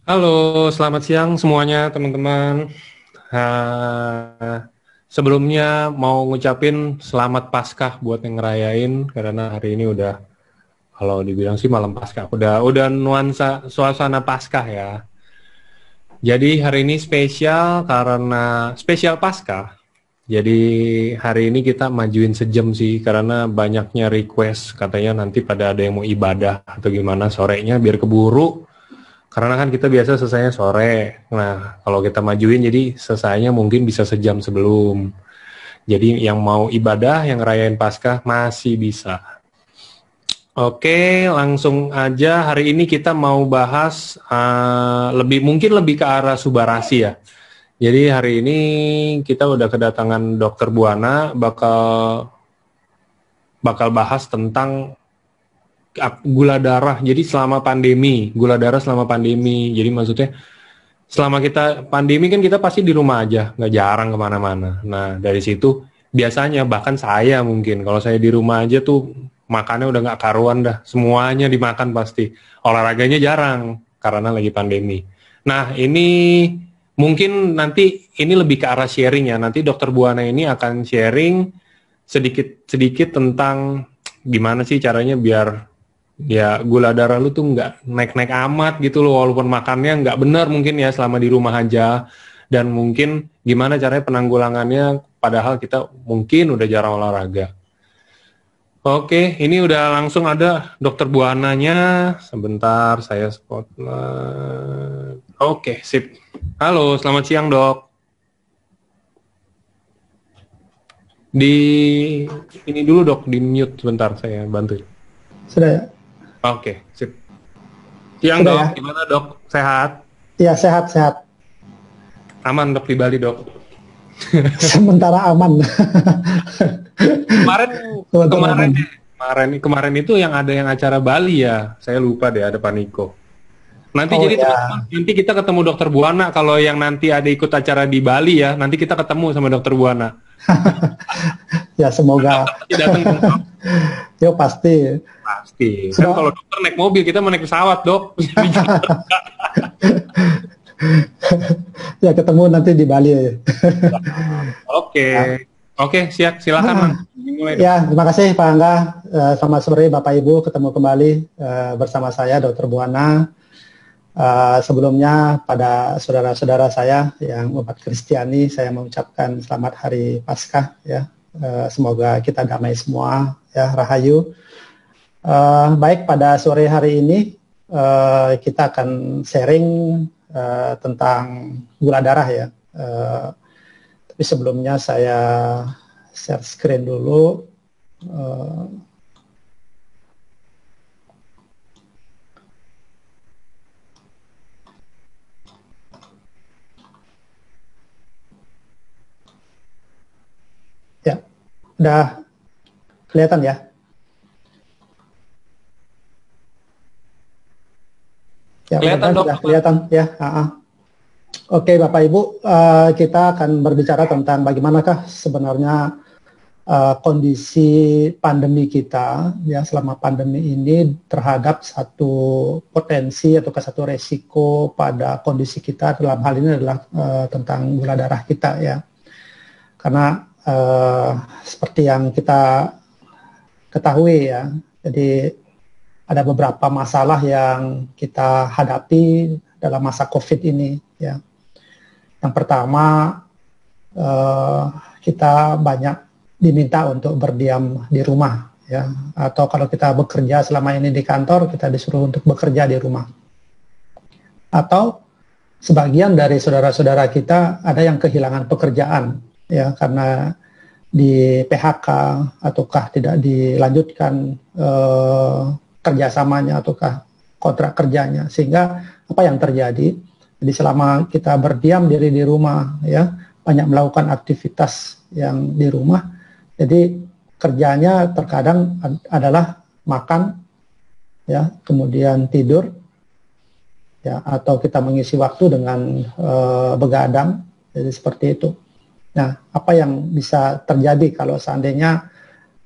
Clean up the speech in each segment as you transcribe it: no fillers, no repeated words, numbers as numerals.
Halo, selamat siang semuanya teman-teman. Sebelumnya mau ngucapin selamat Paskah buat yang ngerayain karena hari ini udah kalau dibilang sih malam Paskah. Udah nuansa suasana Paskah ya. Jadi hari ini spesial karena spesial Paskah. Jadi hari ini kita majuin sejam sih karena banyaknya request katanya nanti pada ada yang mau ibadah atau gimana sorenya biar keburu. Karena kan kita biasa selesainya sore. Nah, kalau kita majuin jadi selesainya mungkin bisa sejam sebelum. Jadi yang mau ibadah, yang ngerayain Paskah masih bisa. Oke, langsung aja hari ini kita mau bahas mungkin lebih ke arah subarasi ya. Jadi hari ini kita udah kedatangan Dokter Buana bakal bahas tentang gula darah. Jadi selama pandemi, gula darah selama pandemi. Jadi maksudnya selama kita pandemi kan kita pasti di rumah aja, nggak jarang kemana-mana. Nah dari situ biasanya bahkan saya mungkin kalau saya di rumah aja tuh makannya udah nggak karuan dah, semuanya dimakan pasti. Olahraganya jarang karena lagi pandemi. Nah ini mungkin nanti ini lebih ke arah sharing ya. Nanti Dokter Buana ini akan sharing sedikit-sedikit tentang gimana sih caranya biar ya gula darah lu tuh nggak naik-naik amat gitu loh, walaupun makannya nggak benar mungkin ya selama di rumah aja, dan mungkin gimana caranya penanggulangannya padahal kita mungkin udah jarang olahraga. Oke, ini udah langsung ada Dokter Buananya. Sebentar saya spotlight. Oke, sip. Halo, selamat siang dok. Di ini dulu dok, di mute sebentar saya bantu. Sudah ya? Oke, sip. Siang Sudah dok, ya? gimana dok? Sehat? Iya, sehat-sehat. Aman dok di Bali dok. Sementara aman. Kemarin Sementara kemarin aman. kemarin itu yang ada yang acara Bali ya. Saya lupa deh ada Paniko. Nanti Oh jadi teman-teman ya, nanti kita ketemu Dokter Buana kalau yang nanti ada ikut acara di Bali ya. Nanti kita ketemu sama Dokter buana. ya semoga. Pasti datang dong, Dok. Yo pasti. Pasti. Kan kalau Semua. dokter naik mobil kita mau naik pesawat dok. Ya ketemu nanti di Bali. Oke. Ya. Oke, siap. Silakan Ah, langsung dimulai dok. ya, terima kasih Pak Angga. Selamat sore Bapak Ibu, ketemu kembali bersama saya Dr. Buana. Sebelumnya pada saudara-saudara saya yang umat Kristiani, saya mengucapkan selamat Hari Paskah ya. Semoga kita damai semua ya, rahayu. Baik, pada sore hari ini kita akan sharing tentang gula darah ya. Tapi sebelumnya saya share screen dulu. Uh, ya, udah kelihatan ya? Ya, Kelihatan mudah-mudahan dok. sudah kelihatan ya. Oke, Bapak Ibu, kita akan berbicara tentang bagaimanakah sebenarnya kondisi pandemi kita ya selama pandemi ini terhadap satu potensi atau satu resiko pada kondisi kita, dalam hal ini adalah tentang gula darah kita ya. Karena seperti yang kita ketahui ya, jadi ada beberapa masalah yang kita hadapi dalam masa COVID ini ya. Yang pertama, kita banyak diminta untuk berdiam di rumah ya, atau kalau kita bekerja selama ini di kantor, kita disuruh untuk bekerja di rumah. Atau sebagian dari saudara-saudara kita ada yang kehilangan pekerjaan ya karena di PHK ataukah tidak dilanjutkan kerjasamanya ataukah kontrak kerjanya, sehingga apa yang terjadi? Jadi selama kita berdiam diri di rumah ya, banyak melakukan aktivitas yang di rumah, jadi kerjanya terkadang adalah makan ya, kemudian tidur ya, atau kita mengisi waktu dengan begadang, jadi seperti itu. Nah, apa yang bisa terjadi kalau seandainya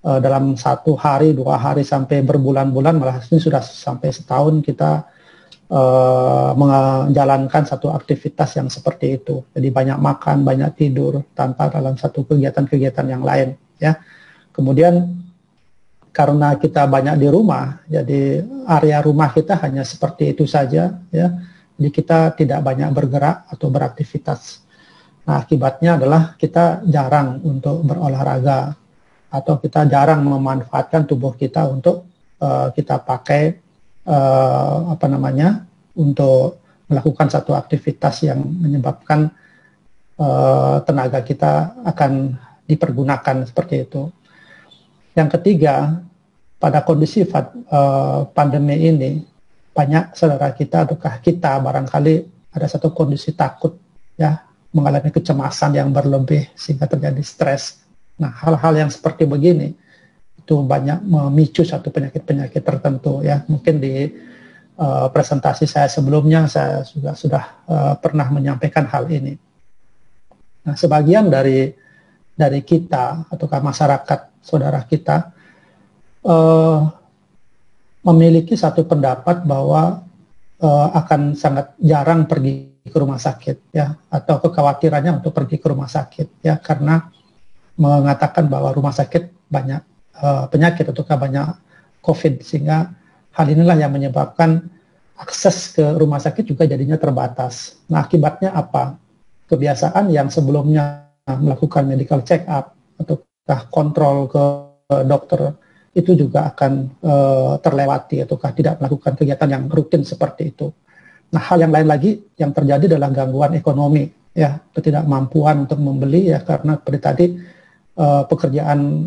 dalam 1 hari, 2 hari sampai berbulan-bulan, malah ini sudah sampai setahun kita menjalankan satu aktivitas yang seperti itu. Jadi banyak makan, banyak tidur tanpa dalam satu kegiatan-kegiatan yang lain. Ya. Kemudian karena kita banyak di rumah, jadi area rumah kita hanya seperti itu saja. Ya. Jadi kita tidak banyak bergerak atau beraktivitas. Nah, akibatnya adalah kita jarang untuk berolahraga atau kita jarang memanfaatkan tubuh kita untuk kita pakai untuk melakukan satu aktivitas yang menyebabkan tenaga kita akan dipergunakan seperti itu. Yang ketiga, pada kondisi pandemi ini, banyak saudara kita ataukah kita barangkali ada satu kondisi takut, ya, mengalami kecemasan yang berlebih sehingga terjadi stres. Nah, hal-hal yang seperti begini itu banyak memicu satu penyakit-penyakit tertentu, ya. Mungkin di presentasi saya sebelumnya saya juga sudah pernah menyampaikan hal ini. Nah, sebagian dari kita ataukah masyarakat saudara kita memiliki satu pendapat bahwa akan sangat jarang pergi ke rumah sakit, ya, atau kekhawatirannya untuk pergi ke rumah sakit, ya, karena mengatakan bahwa rumah sakit banyak penyakit ataukah banyak COVID, sehingga hal inilah yang menyebabkan akses ke rumah sakit juga jadinya terbatas. Nah, akibatnya apa? Kebiasaan yang sebelumnya melakukan medical check up ataukah kontrol ke dokter itu juga akan terlewati ataukah tidak melakukan kegiatan yang rutin seperti itu. Nah, hal yang lain lagi yang terjadi adalah gangguan ekonomi, ya, ketidakmampuan untuk membeli, ya, karena seperti tadi pekerjaan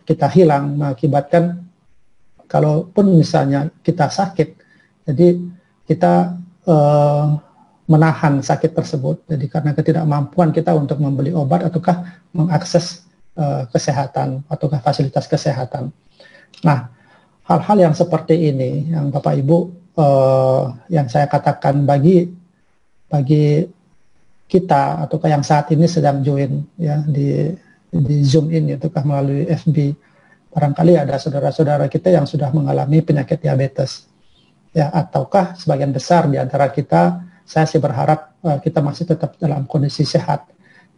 kita hilang, mengakibatkan kalaupun misalnya kita sakit, jadi kita menahan sakit tersebut. Jadi karena ketidakmampuan kita untuk membeli obat ataukah mengakses kesehatan ataukah fasilitas kesehatan. Nah, hal-hal yang seperti ini yang Bapak Ibu yang saya katakan bagi kita ataukah yang saat ini sedang join, ya, di Zoom ini ataukah melalui FB, barangkali ada saudara-saudara kita yang sudah mengalami penyakit diabetes, ya, ataukah sebagian besar di antara kita, saya sih berharap kita masih tetap dalam kondisi sehat.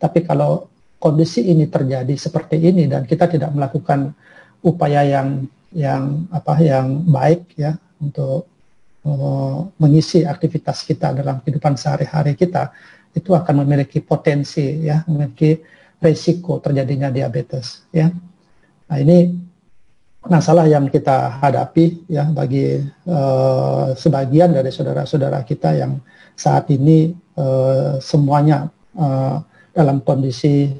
Tapi kalau kondisi ini terjadi seperti ini dan kita tidak melakukan upaya yang baik, ya, untuk mengisi aktivitas kita dalam kehidupan sehari-hari kita, itu akan memiliki potensi, ya, memiliki resiko terjadinya diabetes, ya. Nah, ini masalah yang kita hadapi, ya, bagi sebagian dari saudara-saudara kita yang saat ini semuanya dalam kondisi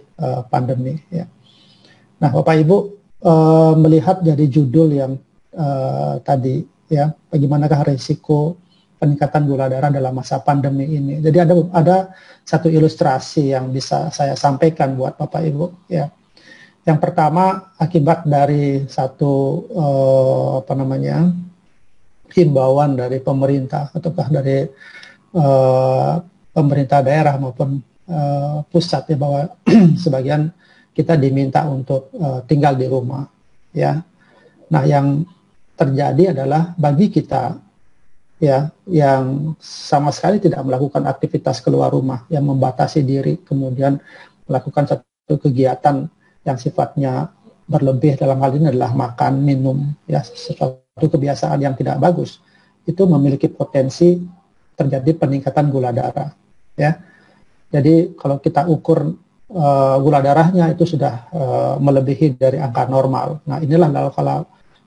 pandemi, ya. Nah, Bapak Ibu melihat dari judul yang tadi, ya, bagaimanakah risiko peningkatan gula darah dalam masa pandemi ini. Jadi ada satu ilustrasi yang bisa saya sampaikan buat Bapak Ibu, ya. Yang pertama, akibat dari satu himbauan dari pemerintah ataukah dari pemerintah daerah maupun pusat, ya, bahwa sebagian kita diminta untuk tinggal di rumah, ya. Nah, yang terjadi adalah bagi kita, ya, yang sama sekali tidak melakukan aktivitas keluar rumah, yang membatasi diri, kemudian melakukan satu kegiatan yang sifatnya berlebih, dalam hal ini adalah makan, minum, ya, sesuatu kebiasaan yang tidak bagus, itu memiliki potensi terjadi peningkatan gula darah, ya. Jadi kalau kita ukur gula darahnya itu sudah melebihi dari angka normal. Nah, inilah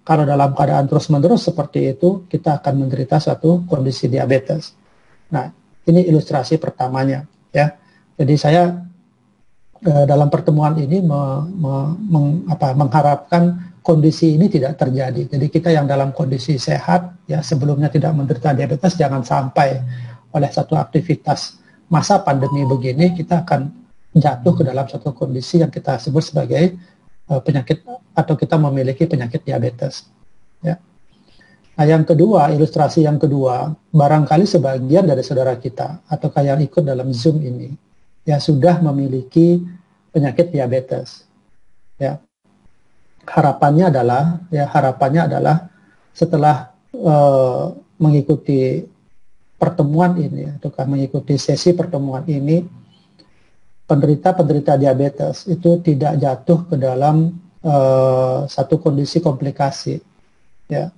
kalau dalam keadaan terus-menerus seperti itu, kita akan menderita suatu kondisi diabetes. Nah, ini ilustrasi pertamanya, ya. Jadi saya dalam pertemuan ini mengharapkan kondisi ini tidak terjadi. Jadi kita yang dalam kondisi sehat, ya, sebelumnya tidak menderita diabetes, jangan sampai oleh satu aktivitas masa pandemi begini kita akan jatuh ke dalam satu kondisi yang kita sebut sebagai penyakit atau kita memiliki penyakit diabetes, ya. Nah, yang kedua, ilustrasi yang kedua, barangkali sebagian dari saudara kita atau yang ikut dalam Zoom ini, ya, sudah memiliki penyakit diabetes, ya. Harapannya adalah setelah mengikuti pertemuan ini atau mengikuti sesi pertemuan ini, penderita diabetes itu tidak jatuh ke dalam satu kondisi komplikasi. Ya,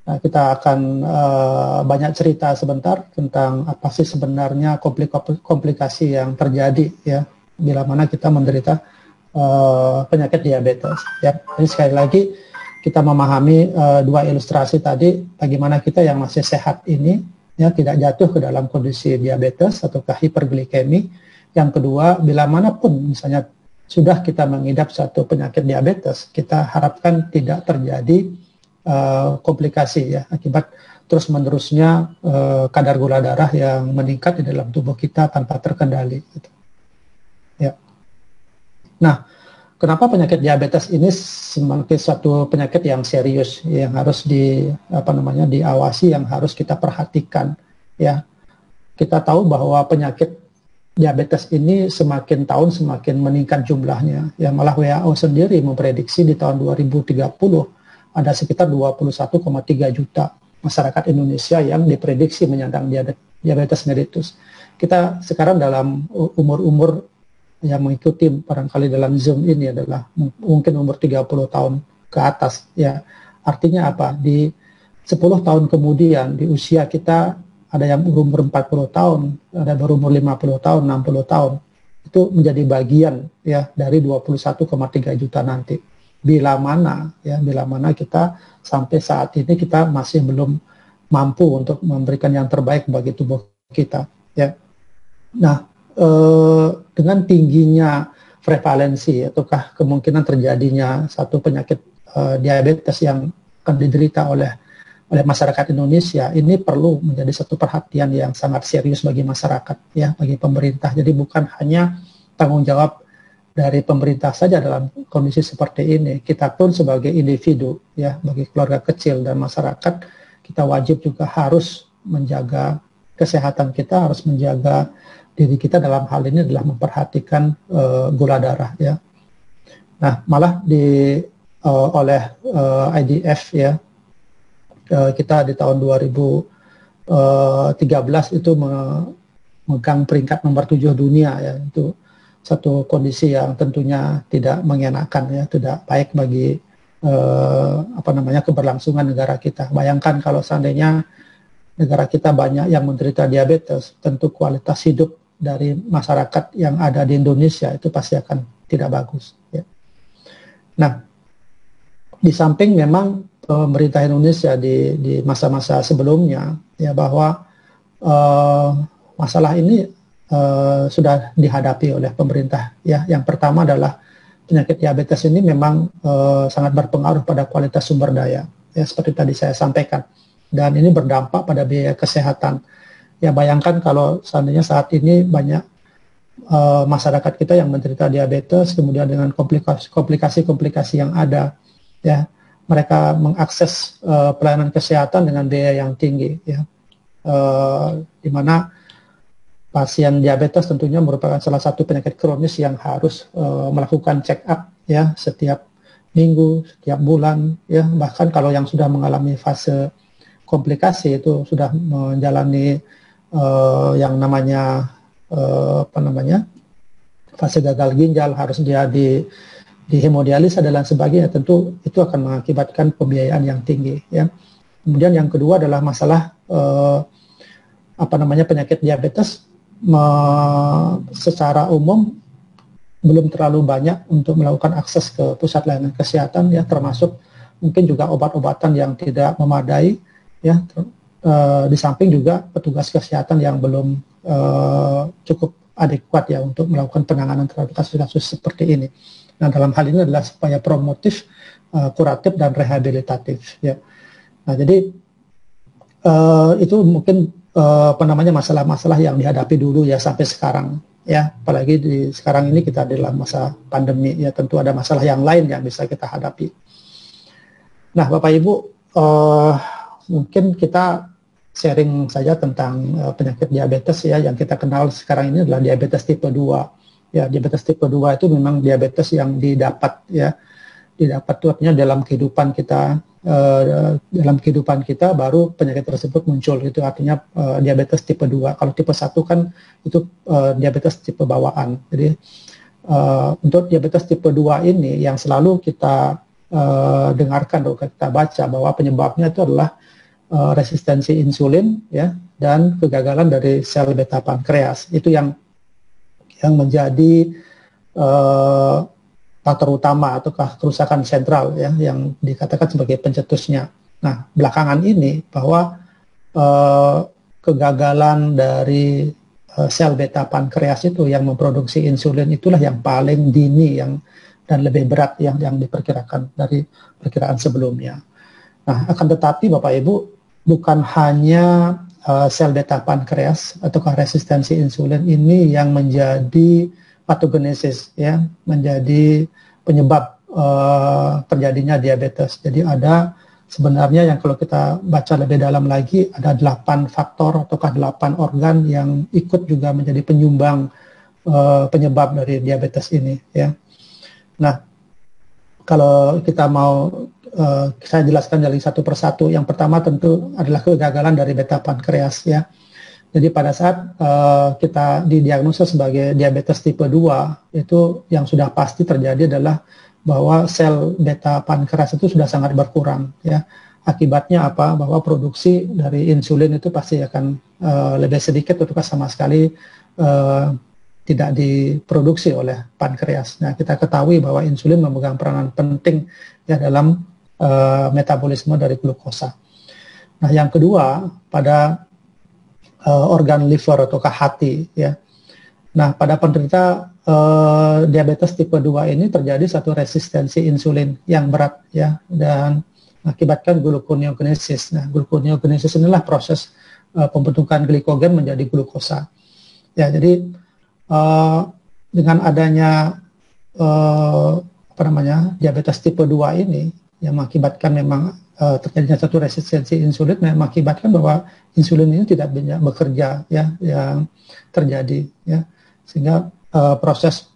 nah, kita akan banyak cerita sebentar tentang apa sih sebenarnya komplikasi yang terjadi ya bila mana kita menderita penyakit diabetes. Ya, jadi sekali lagi kita memahami dua ilustrasi tadi, bagaimana kita yang masih sehat ini ya tidak jatuh ke dalam kondisi diabetes ataukah hiperglikemi. Yang kedua, bila manapun misalnya sudah kita mengidap satu penyakit diabetes, kita harapkan tidak terjadi komplikasi ya akibat terus menerusnya kadar gula darah yang meningkat di dalam tubuh kita tanpa terkendali. Gitu. Ya. Nah, kenapa penyakit diabetes ini semakin suatu penyakit yang serius yang harus diawasi, yang harus kita perhatikan ya. Kita tahu bahwa penyakit diabetes ini semakin tahun semakin meningkat jumlahnya. Ya, malah WHO sendiri memprediksi di tahun 2030 ada sekitar 21,3 juta masyarakat Indonesia yang diprediksi menyandang diabetes mellitus. Kita sekarang dalam umur-umur yang mengikuti barangkali dalam Zoom ini adalah mungkin umur 30 tahun ke atas. Ya, artinya apa? Di 10 tahun kemudian di usia kita ada yang berumur 40 tahun, ada berumur 50 tahun, 60 tahun. Itu menjadi bagian ya dari 21,3 juta nanti. Bila mana kita sampai saat ini kita masih belum mampu untuk memberikan yang terbaik bagi tubuh kita ya. Nah, dengan tingginya prevalensi ataukah kemungkinan terjadinya satu penyakit diabetes yang akan diderita oleh masyarakat Indonesia, ini perlu menjadi satu perhatian yang sangat serius bagi masyarakat ya, bagi pemerintah. Jadi bukan hanya tanggung jawab dari pemerintah saja dalam kondisi seperti ini, kita pun sebagai individu ya, bagi keluarga kecil dan masyarakat, kita wajib juga harus menjaga kesehatan kita, harus menjaga diri kita. Dalam hal ini adalah memperhatikan gula darah ya. Nah, malah oleh IDF ya, kita di tahun 2013 itu memegang peringkat nomor 7 dunia ya. Itu satu kondisi yang tentunya tidak mengenakan ya, tidak baik bagi keberlangsungan negara kita. Bayangkan kalau seandainya negara kita banyak yang menderita diabetes, tentu kualitas hidup dari masyarakat yang ada di Indonesia itu pasti akan tidak bagus ya. Nah, di samping memang pemerintah Indonesia di masa-masa sebelumnya ya, bahwa masalah ini sudah dihadapi oleh pemerintah ya. Yang pertama adalah penyakit diabetes ini memang sangat berpengaruh pada kualitas sumber daya ya, seperti tadi saya sampaikan, dan ini berdampak pada biaya kesehatan ya. Bayangkan kalau seandainya saat ini banyak masyarakat kita yang menderita diabetes, kemudian dengan komplikasi-komplikasi yang ada ya, mereka mengakses pelayanan kesehatan dengan biaya yang tinggi ya, di mana pasien diabetes tentunya merupakan salah satu penyakit kronis yang harus melakukan check up ya setiap minggu, setiap bulan ya. Bahkan kalau yang sudah mengalami fase komplikasi itu sudah menjalani yang namanya fase gagal ginjal, harus dia di hemodialisa dan lain sebagainya. Tentu itu akan mengakibatkan pembiayaan yang tinggi ya. Kemudian yang kedua adalah masalah penyakit diabetes secara umum belum terlalu banyak untuk melakukan akses ke pusat layanan kesehatan ya, termasuk mungkin juga obat-obatan yang tidak memadai ya, di samping juga petugas kesehatan yang belum cukup adekuat ya untuk melakukan penanganan terhadap kasus-kasus seperti ini. Nah, dalam hal ini adalah supaya promotif, kuratif dan rehabilitatif ya. Nah, jadi itu mungkin masalah-masalah yang dihadapi dulu ya sampai sekarang ya, apalagi sekarang ini kita dalam masa pandemi ya, tentu ada masalah yang lain yang bisa kita hadapi. Nah, Bapak Ibu, mungkin kita sharing saja tentang penyakit diabetes ya. Yang kita kenal sekarang ini adalah diabetes tipe 2 ya. Diabetes tipe 2 itu memang diabetes yang didapat ya didapat itu artinya dalam kehidupan kita baru penyakit tersebut muncul. Itu artinya diabetes tipe 2. Kalau tipe 1 kan itu diabetes tipe bawaan. Jadi untuk diabetes tipe 2 ini yang selalu kita dengarkan atau kita baca bahwa penyebabnya itu adalah resistensi insulin ya, dan kegagalan dari sel beta pankreas. Itu yang menjadi faktor utama ataukah kerusakan sentral ya, yang dikatakan sebagai pencetusnya. Nah, belakangan ini bahwa kegagalan dari sel beta pankreas itu yang memproduksi insulin itulah yang paling dini dan lebih berat yang diperkirakan dari perkiraan sebelumnya. Nah, akan tetapi Bapak Ibu, bukan hanya sel beta pankreas ataukah resistensi insulin ini yang menjadi patogenesis ya, menjadi penyebab terjadinya diabetes. Jadi ada sebenarnya yang kalau kita baca lebih dalam lagi ada 8 faktor ataukah 8 organ yang ikut juga menjadi penyumbang penyebab dari diabetes ini ya. Nah, kalau kita mau saya jelaskan dari satu persatu. Yang pertama tentu adalah kegagalan dari beta pankreas ya. Jadi pada saat kita didiagnosa sebagai diabetes tipe 2, itu yang sudah pasti terjadi adalah bahwa sel beta pankreas itu sudah sangat berkurang ya. Akibatnya apa? Bahwa produksi dari insulin itu pasti akan lebih sedikit atau sama sekali tidak diproduksi oleh pankreas. Nah, kita ketahui bahwa insulin memegang peranan penting ya dalam metabolisme dari glukosa. Nah, yang kedua pada organ liver ataukah hati ya. Nah, pada penderita diabetes tipe 2 ini terjadi satu resistensi insulin yang berat ya, dan mengakibatkan gluconeogenesis. Nah, gluconeogenesis inilah proses pembentukan glikogen menjadi glukosa. Ya, jadi dengan adanya diabetes tipe 2 ini yang mengakibatkan memang terjadinya satu resistensi insulin, mengakibatkan bahwa insulin ini tidak banyak bekerja ya, yang terjadi ya, sehingga proses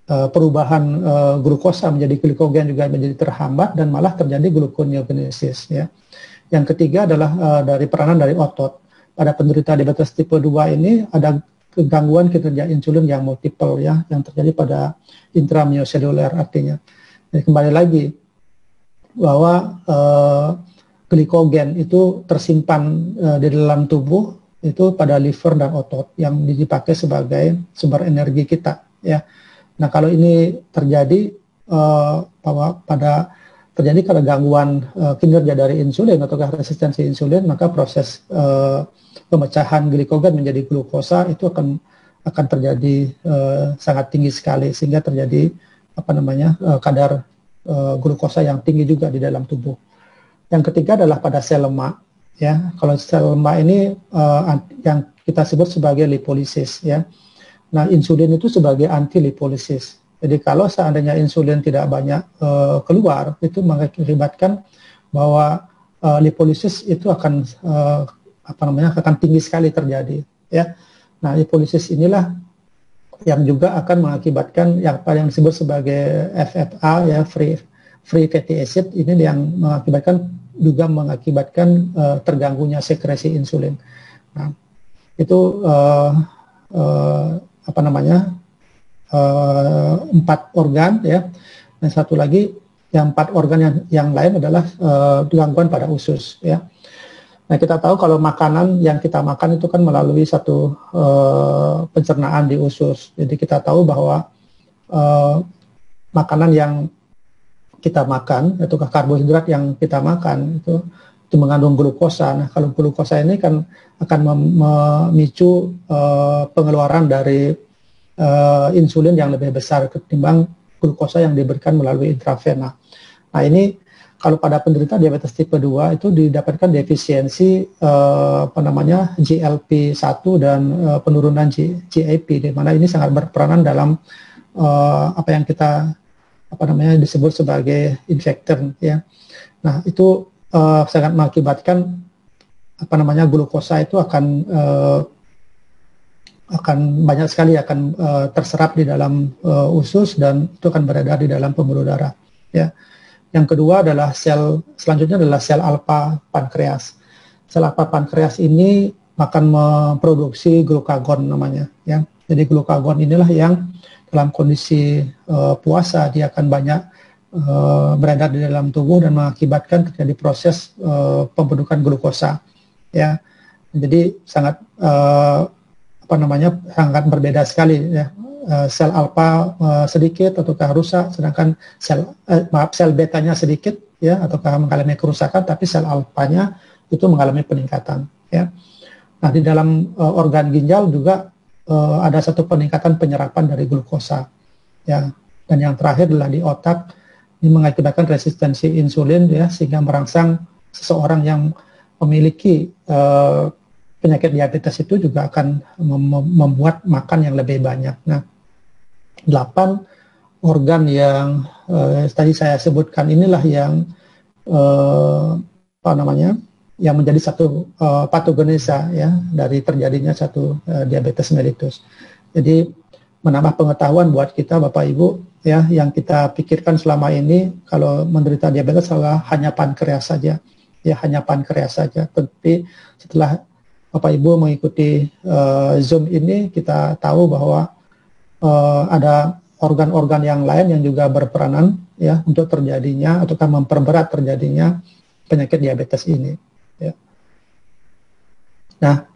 perubahan glukosa menjadi glikogen juga menjadi terhambat dan malah terjadi gluconeogenesis ya. Yang ketiga adalah dari peranan dari otot. Pada penderita diabetes tipe 2 ini ada gangguan kinerja insulin yang multiple ya, yang terjadi pada intramyoseluler artinya. Jadi kembali lagi bahwa glikogen itu tersimpan di dalam tubuh itu pada liver dan otot yang dipakai sebagai sumber energi kita ya. Nah, kalau ini terjadi bahwa terjadi karena gangguan kinerja dari insulin atau resistensi insulin, maka proses pemecahan glikogen menjadi glukosa itu akan terjadi sangat tinggi sekali, sehingga terjadi kadar glukosa yang tinggi juga di dalam tubuh. Yang ketiga adalah pada sel lemak ya. Kalau sel lemak ini yang kita sebut sebagai lipolisis ya. Nah, insulin itu sebagai anti lipolisis. Jadi kalau seandainya insulin tidak banyak keluar, itu mengakibatkan bahwa lipolisis itu akan tinggi sekali terjadi ya. Nah, lipolisis inilah yang juga akan mengakibatkan yang disebut sebagai FFA ya, free fatty acid, ini yang mengakibatkan terganggunya sekresi insulin. Nah, itu 4 organ ya, dan satu lagi yang 4 organ yang lain adalah gangguan pada usus ya. Nah, kita tahu kalau makanan yang kita makan itu kan melalui satu pencernaan di usus. Jadi kita tahu bahwa makanan yang kita makan, atau karbohidrat yang kita makan itu mengandung glukosa. Nah, kalau glukosa ini kan akan memicu pengeluaran dari insulin yang lebih besar ketimbang glukosa yang diberikan melalui intravena. Nah, ini kalau pada penderita diabetes tipe 2 itu didapatkan defisiensi GLP-1 dan penurunan GAP, di mana ini sangat berperanan dalam apa yang kita disebut sebagai infektor ya. Nah, itu sangat mengakibatkan glukosa itu akan akan banyak sekali akan terserap di dalam usus dan itu akan beredar di dalam pembuluh darah. Ya. Yang kedua adalah selanjutnya adalah sel alfa pankreas. Sel alfa pankreas ini akan memproduksi glukagon namanya. Ya. Jadi glukagon inilah yang dalam kondisi puasa dia akan banyak beredar di dalam tubuh dan mengakibatkan terjadi proses pembentukan glukosa. Ya. Jadi sangat sangat berbeda sekali ya. Sel alfa sedikit ataukah rusak, sedangkan sel betanya sedikit ya ataukah mengalami kerusakan, tapi sel alfanya itu mengalami peningkatan ya. Nah, di dalam organ ginjal juga ada satu peningkatan penyerapan dari glukosa ya. Dan yang terakhir adalah di otak, ini mengakibatkan resistensi insulin ya, sehingga merangsang seseorang yang memiliki penyakit diabetes itu juga akan membuat makan yang lebih banyak. Nah, 8 organ yang tadi saya sebutkan inilah yang yang menjadi satu patogenesa ya dari terjadinya satu diabetes mellitus. Jadi menambah pengetahuan buat kita Bapak Ibu ya, yang kita pikirkan selama ini kalau menderita diabetes adalah hanya pankreas saja. Ya, hanya pankreas saja. Tapi setelah Bapak Ibu mengikuti Zoom ini, kita tahu bahwa ada organ-organ yang lain yang juga berperanan ya untuk terjadinya ataukah memperberat terjadinya penyakit diabetes ini. Ya. Nah,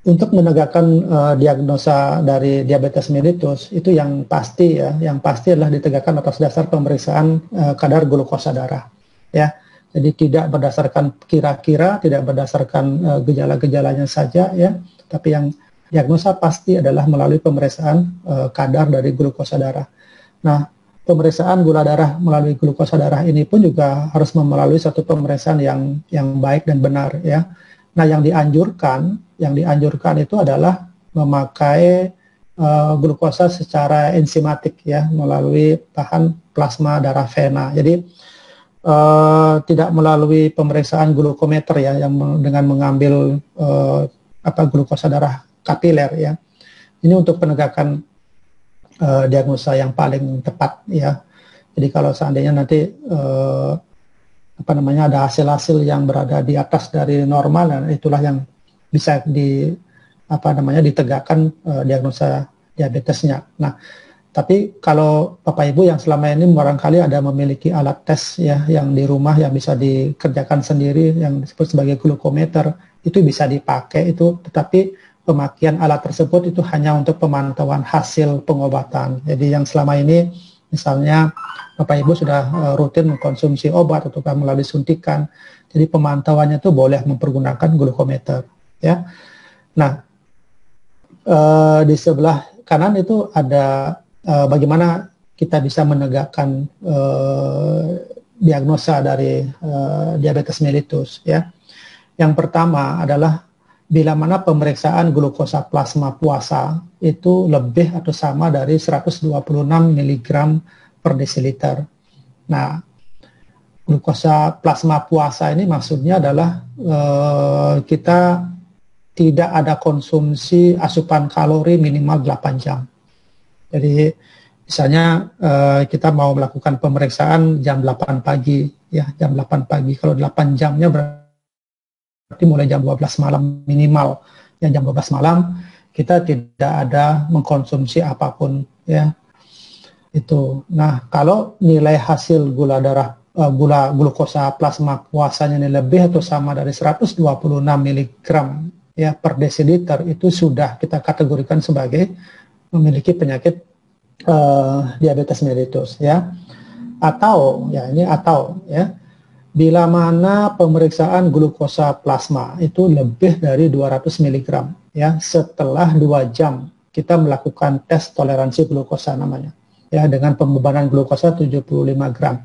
untuk menegakkan diagnosa dari diabetes mellitus itu yang pasti adalah ditegakkan atas dasar pemeriksaan kadar glukosa darah. Ya. Jadi tidak berdasarkan kira-kira, tidak berdasarkan gejala-gejalanya saja ya, tapi yang diagnosa pasti adalah melalui pemeriksaan kadar dari glukosa darah. Nah, pemeriksaan gula darah melalui glukosa darah ini pun juga harus melalui satu pemeriksaan yang baik dan benar ya. Nah, yang dianjurkan itu adalah memakai glukosa secara enzimatik ya, melalui bahan plasma darah vena. Jadi tidak melalui pemeriksaan glukometer ya, yang dengan mengambil glukosa darah kapiler ya. Ini untuk penegakan diagnosa yang paling tepat ya. Jadi kalau seandainya nanti ada hasil-hasil yang berada di atas dari normal, dan itulah yang bisa ditegakkan diagnosa diabetesnya. Nah, tapi kalau Bapak Ibu yang selama ini barangkali ada memiliki alat tes ya yang di rumah yang bisa dikerjakan sendiri yang disebut sebagai glukometer, itu bisa dipakai itu, tetapi pemakaian alat tersebut itu hanya untuk pemantauan hasil pengobatan. Jadi yang selama ini misalnya Bapak Ibu sudah rutin mengkonsumsi obat atau melalui suntikan, jadi pemantauannya itu boleh mempergunakan glukometer ya. Nah, di sebelah kanan itu ada bagaimana kita bisa menegakkan diagnosa dari diabetes mellitus ya. Yang pertama adalah bila mana pemeriksaan glukosa plasma puasa itu lebih atau sama dari 126 mg per desiliter. Nah, glukosa plasma puasa ini maksudnya adalah kita tidak ada konsumsi asupan kalori minimal 8 jam. Jadi misalnya kita mau melakukan pemeriksaan jam 8 pagi, ya jam 8 pagi. Kalau 8 jamnya berarti mulai jam 12 malam minimal. Yang jam 12 malam kita tidak ada mengkonsumsi apapun, ya. Itu. Nah, kalau nilai hasil gula darah glukosa plasma puasanya ini lebih atau sama dari 126 mg ya per desiliter, itu sudah kita kategorikan sebagai memiliki penyakit diabetes mellitus ya. Atau bila mana pemeriksaan glukosa plasma itu lebih dari 200 mg ya setelah 2 jam kita melakukan tes toleransi glukosa namanya ya, dengan pembebanan glukosa 75 gram.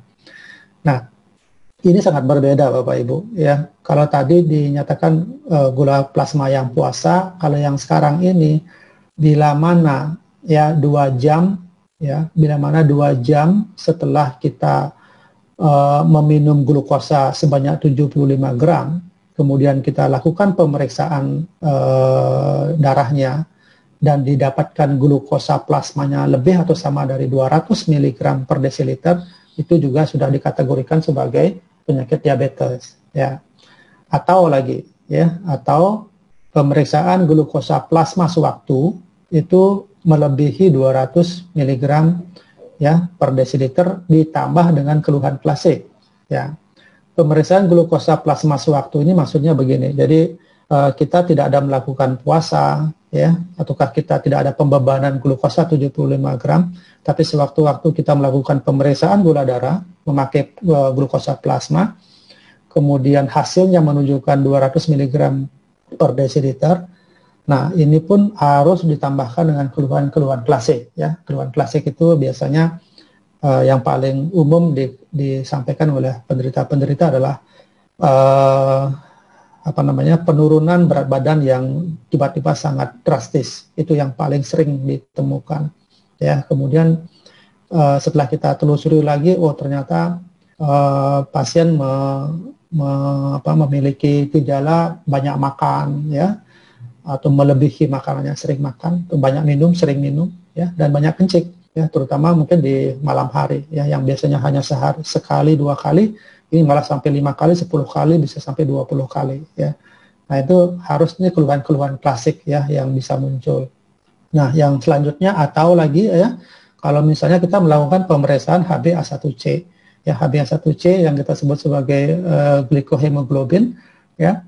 Nah, ini sangat berbeda Bapak Ibu ya. Kalau tadi dinyatakan gula plasma yang puasa, kalau yang sekarang ini bila mana ya 2 jam ya, bila mana 2 jam setelah kita meminum glukosa sebanyak 75 gram kemudian kita lakukan pemeriksaan darahnya, dan didapatkan glukosa plasmanya lebih atau sama dari 200 mg per desiliter, itu juga sudah dikategorikan sebagai penyakit diabetes, ya. Atau lagi, ya, atau pemeriksaan glukosa plasma sewaktu itu melebihi 200 mg ya per desiliter ditambah dengan keluhan klasik, ya. Pemeriksaan glukosa plasma sewaktu ini maksudnya begini. Jadi kita tidak ada melakukan puasa, ya, ataukah kita tidak ada pembebanan glukosa 75 gram, tapi sewaktu-waktu kita melakukan pemeriksaan gula darah memakai glukosa plasma, kemudian hasilnya menunjukkan 200 mg per desiliter. Nah, ini pun harus ditambahkan dengan keluhan-keluhan klasik, ya. Keluhan klasik itu biasanya yang paling umum disampaikan oleh penderita-penderita adalah penurunan berat badan yang tiba-tiba sangat drastis. Itu yang paling sering ditemukan, ya. Kemudian setelah kita telusuri lagi, oh ternyata pasien memiliki gejala banyak makan, ya, atau melebihi makanannya, sering makan, atau banyak minum, sering minum, ya, dan banyak kencing, ya, terutama mungkin di malam hari, ya, yang biasanya hanya sehari sekali 2 kali, ini malah sampai 5 kali, 10 kali, bisa sampai 20 kali, ya. Nah, itu harusnya keluhan-keluhan klasik, ya, yang bisa muncul. Nah, yang selanjutnya atau lagi, ya, kalau misalnya kita melakukan pemeriksaan HbA1c, ya, HbA1c yang kita sebut sebagai glikohemoglobin, ya,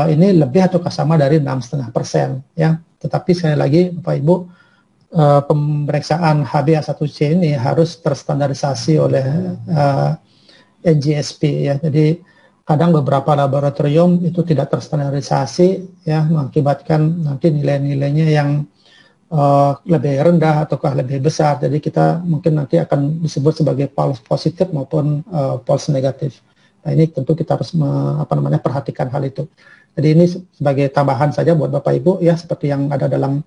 ini lebih atau sama dari 6,5%, ya. Tetapi sekali lagi, Bapak Ibu, pemeriksaan HbA1c ini harus terstandarisasi oleh NGSP, ya. Jadi kadang beberapa laboratorium itu tidak terstandarisasi, ya, mengakibatkan nanti nilai-nilainya yang lebih rendah ataukah lebih besar. Jadi kita mungkin nanti akan disebut sebagai false positif maupun false negatif. Nah, ini tentu kita harus perhatikan hal itu. Jadi ini sebagai tambahan saja buat Bapak Ibu, ya, seperti yang ada dalam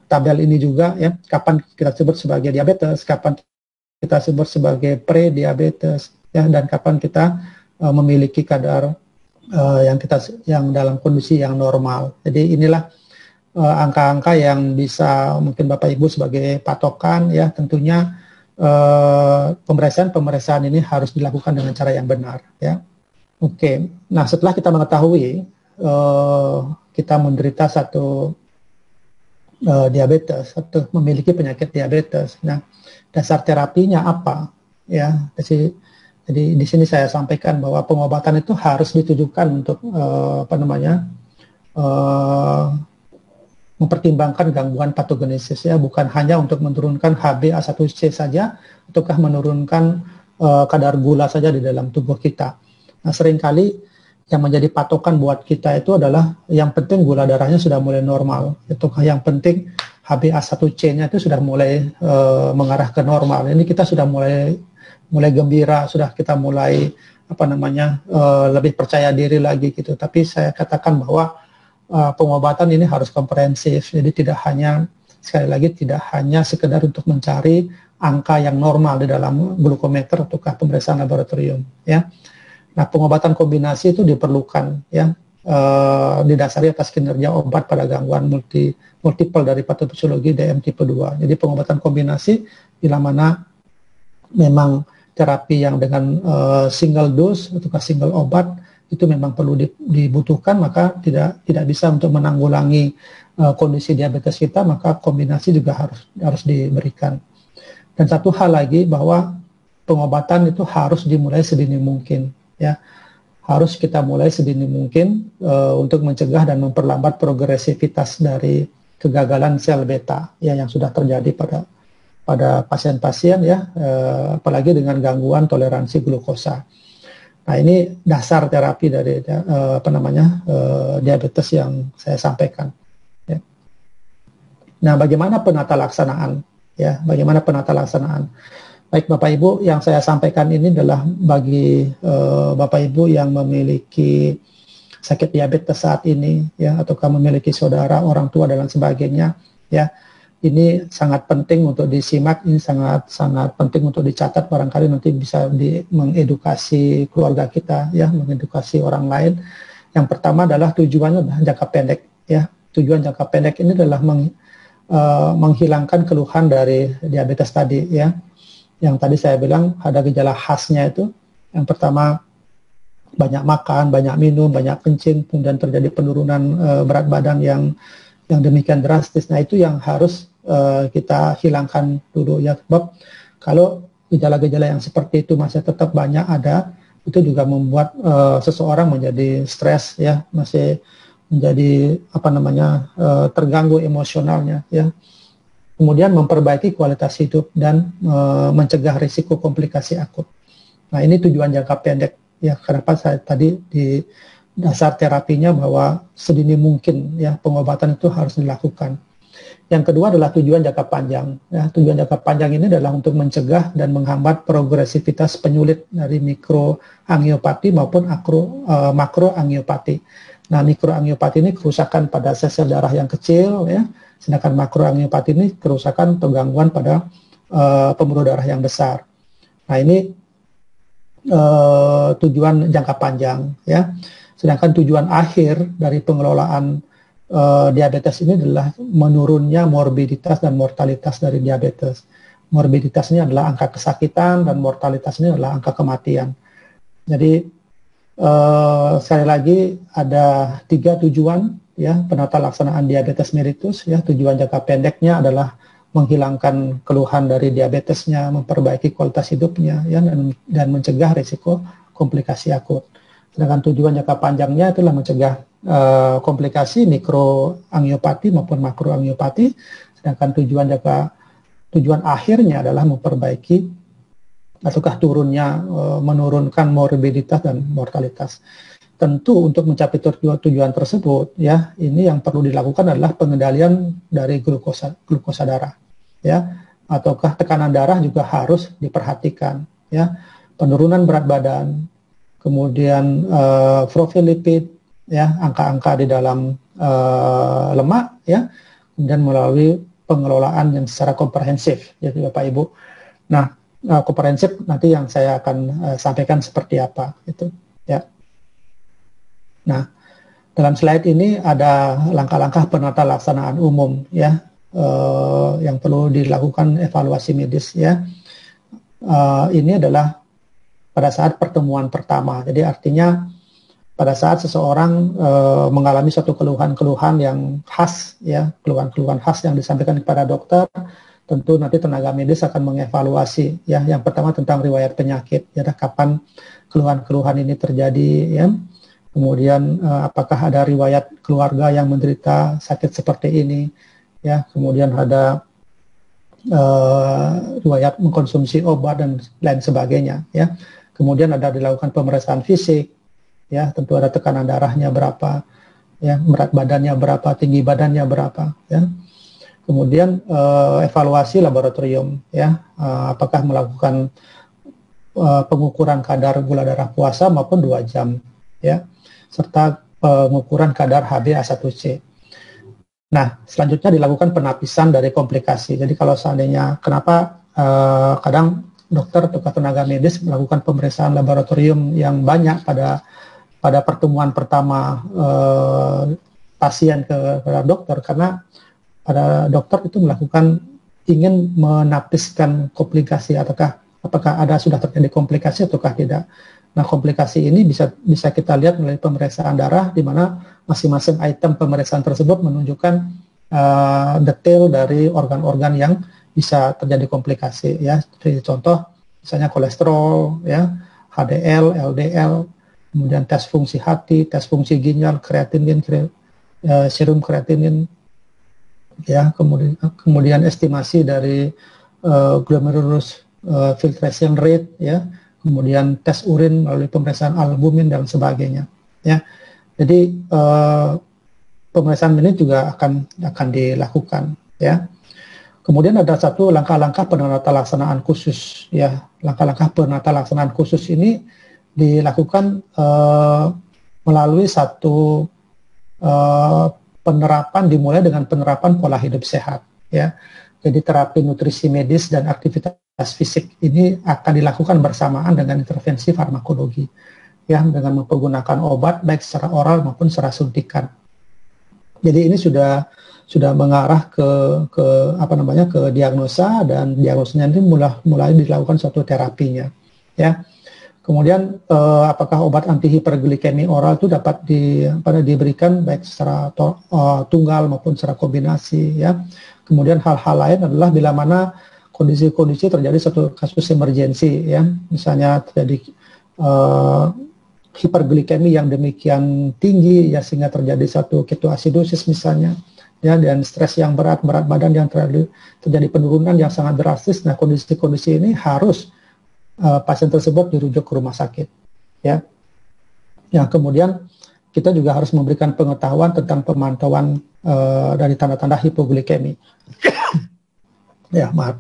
tabel ini juga, ya, kapan kita sebut sebagai diabetes, kapan kita sebut sebagai pre-diabetes, ya, dan kapan kita memiliki kadar yang dalam kondisi yang normal. Jadi inilah angka-angka yang bisa mungkin Bapak Ibu sebagai patokan, ya. Tentunya pemeriksaan ini harus dilakukan dengan cara yang benar, ya. Oke. Nah, setelah kita mengetahui kita menderita satu diabetes atau memiliki penyakit diabetes, nah, dasar terapinya apa, ya. Jadi di sini saya sampaikan bahwa pengobatan itu harus ditujukan untuk mempertimbangkan gangguan patogenesis, ya, bukan hanya untuk menurunkan HbA1c saja ataukah menurunkan kadar gula saja di dalam tubuh kita. Nah, seringkali yang menjadi patokan buat kita itu adalah yang penting gula darahnya sudah mulai normal, itu yang penting HbA1c-nya itu sudah mulai mengarah ke normal. Ini kita sudah mulai gembira, sudah kita mulai lebih percaya diri lagi gitu. Tapi saya katakan bahwa pengobatan ini harus komprehensif. Jadi sekali lagi tidak hanya sekedar untuk mencari angka yang normal di dalam glukometer ataukah pemeriksaan laboratorium, ya. Nah, pengobatan kombinasi itu diperlukan, ya, didasari atas kinerja obat pada gangguan multiple dari patofisiologi DM tipe 2. Jadi pengobatan kombinasi bila mana memang terapi yang dengan single dose atau single obat itu memang perlu dibutuhkan, maka tidak bisa untuk menanggulangi kondisi diabetes kita, maka kombinasi juga harus diberikan. Dan satu hal lagi, bahwa pengobatan itu harus dimulai sedini mungkin, ya. Harus kita mulai sedini mungkin untuk mencegah dan memperlambat progresivitas dari kegagalan sel beta, ya, yang sudah terjadi pada pasien-pasien, ya, apalagi dengan gangguan toleransi glukosa. Nah, ini dasar terapi dari diabetes yang saya sampaikan, ya. Nah, bagaimana penata laksanaan, ya? Bagaimana penata laksanaan? Baik Bapak Ibu, yang saya sampaikan ini adalah bagi Bapak Ibu yang memiliki sakit diabetes saat ini, ya, ataukah memiliki saudara, orang tua dan lain sebagainya, ya. ini sangat penting untuk disimak, ini sangat penting untuk dicatat, barangkali nanti bisa mengedukasi keluarga kita, ya, mengedukasi orang lain. Yang pertama adalah tujuannya adalah jangka pendek, ya. Tujuan jangka pendek ini adalah menghilangkan keluhan dari diabetes tadi, ya. Yang tadi saya bilang ada gejala khasnya itu, yang pertama banyak makan, banyak minum, banyak kencing, kemudian terjadi penurunan berat badan yang demikian drastis. Nah, itu yang harus kita hilangkan dulu, ya. Sebab kalau gejala-gejala yang seperti itu masih tetap banyak ada, itu juga membuat seseorang menjadi stres, ya, masih menjadi terganggu emosionalnya, ya. Kemudian memperbaiki kualitas hidup dan mencegah risiko komplikasi akut. Nah, ini tujuan jangka pendek, ya. Kenapa saya tadi di dasar terapinya bahwa sedini mungkin, ya, pengobatan itu harus dilakukan. Yang kedua adalah tujuan jangka panjang. Ya, tujuan jangka panjang ini adalah untuk mencegah dan menghambat progresivitas penyulit dari mikroangiopati maupun makroangiopati. Nah, mikroangiopati ini kerusakan pada sel-sel darah yang kecil, ya, sedangkan makroangiopati ini kerusakan atau gangguan pada pembuluh darah yang besar. Nah, ini tujuan jangka panjang, ya. Sedangkan tujuan akhir dari pengelolaan diabetes ini adalah menurunnya morbiditas dan mortalitas dari diabetes. Morbiditas ini adalah angka kesakitan dan mortalitas ini adalah angka kematian. Jadi sekali lagi ada 3 tujuan, ya, penata laksanaan diabetes mellitus, ya. Tujuan jangka pendeknya adalah menghilangkan keluhan dari diabetesnya, memperbaiki kualitas hidupnya, ya, dan mencegah risiko komplikasi akut. Sedangkan tujuan jangka panjangnya itulah mencegah komplikasi mikroangiopati maupun makroangiopati. Sedangkan tujuan akhirnya adalah memperbaiki ataukah menurunkan morbiditas dan mortalitas. Tentu untuk mencapai tujuan tersebut, ya, ini yang perlu dilakukan adalah pengendalian dari glukosa darah, ya, ataukah tekanan darah juga harus diperhatikan, ya, penurunan berat badan, kemudian profil lipid, ya, angka-angka di dalam lemak, ya, kemudian melalui pengelolaan yang secara komprehensif, ya, Bapak Ibu. Nah, komprehensif nanti yang saya akan sampaikan seperti apa, itu, ya. Nah, dalam slide ini ada langkah-langkah penata laksanaan umum, ya, yang perlu dilakukan evaluasi medis, ya. Ini adalah pada saat pertemuan pertama. Jadi artinya pada saat seseorang mengalami suatu keluhan-keluhan yang khas, ya, keluhan-keluhan khas yang disampaikan kepada dokter, tentu nanti tenaga medis akan mengevaluasi, ya. Yang pertama tentang riwayat penyakit, ya, kapan keluhan-keluhan ini terjadi, ya. Kemudian apakah ada riwayat keluarga yang menderita sakit seperti ini, ya. Kemudian ada riwayat mengkonsumsi obat dan lain sebagainya, ya. Kemudian ada dilakukan pemeriksaan fisik, ya, tentu ada tekanan darahnya berapa, ya, berat badannya berapa, tinggi badannya berapa, ya. Kemudian evaluasi laboratorium, ya, apakah melakukan pengukuran kadar gula darah puasa maupun 2 jam, ya, serta pengukuran kadar HbA1c. Nah, selanjutnya dilakukan penapisan dari komplikasi. Jadi kalau seandainya, kenapa kadang dokter atau tenaga medis melakukan pemeriksaan laboratorium yang banyak pada pertemuan pertama pasien ke dokter, karena pada dokter itu ingin menapiskan komplikasi, apakah ada sudah terjadi komplikasi ataukah tidak. Nah, komplikasi ini bisa kita lihat melalui pemeriksaan darah, di mana masing-masing item pemeriksaan tersebut menunjukkan detail dari organ-organ yang bisa terjadi komplikasi, ya. Seperti contoh misalnya kolesterol, ya, HDL, LDL, kemudian tes fungsi hati, tes fungsi ginjal, kreatinin, serum kreatinin, ya, kemudian estimasi dari glomerulus filtration rate, ya, kemudian tes urin melalui pemeriksaan albumin dan sebagainya, ya. Jadi pemeriksaan ini juga akan dilakukan, ya. Kemudian ada satu langkah-langkah penata laksanaan khusus, ya. Langkah-langkah penata laksanaan khusus ini dilakukan melalui satu penerapan, dimulai dengan penerapan pola hidup sehat, ya. Jadi terapi nutrisi medis dan aktivitas fisik ini akan dilakukan bersamaan dengan intervensi farmakologi, ya, dengan menggunakan obat baik secara oral maupun secara suntikan. Jadi ini sudah mengarah ke apa namanya, ke diagnosa, dan diagnosanya ini mulai dilakukan suatu terapinya, ya. Kemudian apakah obat anti hiperglikemi oral itu dapat diberikan baik secara tunggal maupun secara kombinasi, ya. Kemudian hal-hal lain adalah bila mana kondisi-kondisi terjadi satu kasus emergensi, ya, misalnya terjadi hiperglikemi yang demikian tinggi, ya, sehingga terjadi satu ketoasidosis misalnya, ya, dan stres yang berat badan yang terjadi penurunan yang sangat drastis. Nah, kondisi-kondisi ini harus pasien tersebut dirujuk ke rumah sakit, ya. Yang kemudian kita juga harus memberikan pengetahuan tentang pemantauan dari tanda-tanda hipoglikemi. Ya, maaf.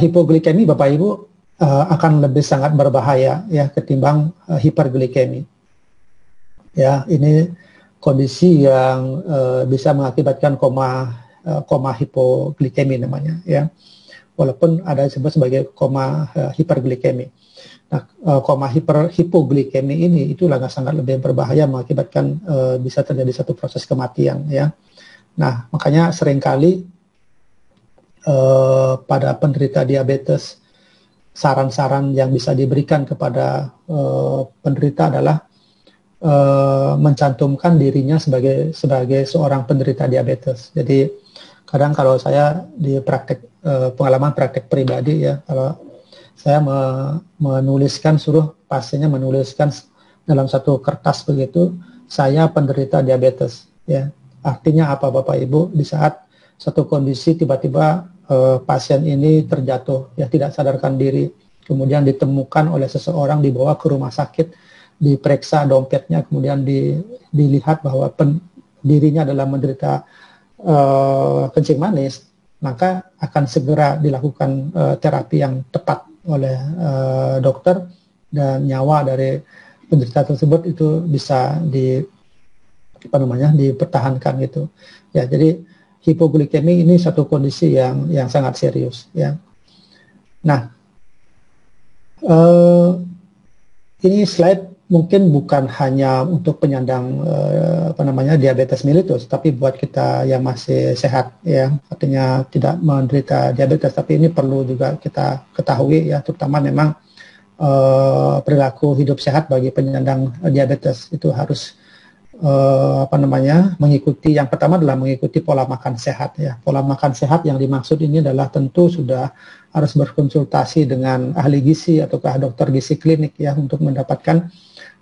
Hipoglikemi, Bapak Ibu, akan lebih sangat berbahaya, ya, ketimbang hiperglikemi. Ya, ini kondisi yang bisa mengakibatkan koma hipoglikemi namanya, ya. Walaupun ada disebut sebagai koma hiperglikemi. Nah, koma hipoglikemi ini itulah sangat lebih berbahaya, mengakibatkan bisa terjadi satu proses kematian, ya. Nah, makanya seringkali pada penderita diabetes, saran-saran yang bisa diberikan kepada penderita adalah mencantumkan dirinya sebagai seorang penderita diabetes. Jadi kadang kalau saya di pengalaman praktek pribadi, ya, kalau saya suruh pasiennya menuliskan dalam satu kertas begitu, saya penderita diabetes, ya. Artinya apa, Bapak Ibu? Di saat satu kondisi tiba-tiba pasien ini terjatuh, ya, tidak sadarkan diri, kemudian ditemukan oleh seseorang, dibawa ke rumah sakit, diperiksa dompetnya, kemudian dilihat bahwa dirinya adalah menderita kencing manis, maka akan segera dilakukan terapi yang tepat oleh dokter, dan nyawa dari penderita tersebut itu bisa dipertahankan gitu. Ya, jadi hipoglikemi ini satu kondisi yang sangat serius, ya. Nah, ini slide mungkin bukan hanya untuk penyandang diabetes mellitus, tapi buat kita yang masih sehat, ya, artinya tidak menderita diabetes, tapi ini perlu juga kita ketahui, ya, terutama memang perilaku hidup sehat bagi penyandang diabetes itu harus mengikuti, yang pertama adalah mengikuti pola makan sehat, ya. Pola makan sehat yang dimaksud ini adalah tentu sudah harus berkonsultasi dengan ahli gizi ataukah dokter gizi klinik, ya, untuk mendapatkan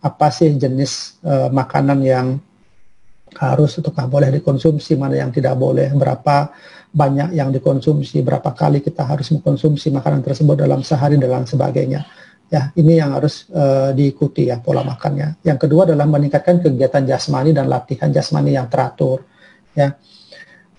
apa sih jenis makanan yang harus ataukah boleh dikonsumsi, mana yang tidak boleh, berapa banyak yang dikonsumsi, berapa kali kita harus mengkonsumsi makanan tersebut dalam sehari, dan lain sebagainya. Ya, ini yang harus diikuti, ya, pola makannya. Yang kedua adalah meningkatkan kegiatan jasmani dan latihan jasmani yang teratur, ya.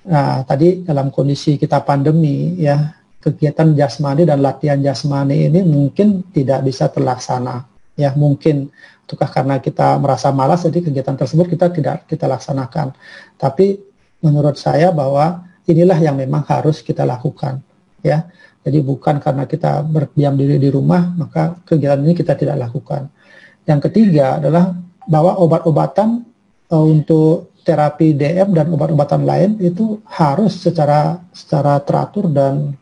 Nah, tadi dalam kondisi kita pandemi, ya, kegiatan jasmani dan latihan jasmani ini mungkin tidak bisa terlaksana, ya, mungkin ataukah karena kita merasa malas, jadi kegiatan tersebut tidak kita laksanakan. Tapi menurut saya bahwa inilah yang memang harus kita lakukan, ya. Jadi bukan karena kita berdiam diri di rumah maka kegiatan ini kita tidak lakukan. Yang ketiga adalah bahwa obat-obatan untuk terapi DM dan obat-obatan lain itu harus secara teratur dan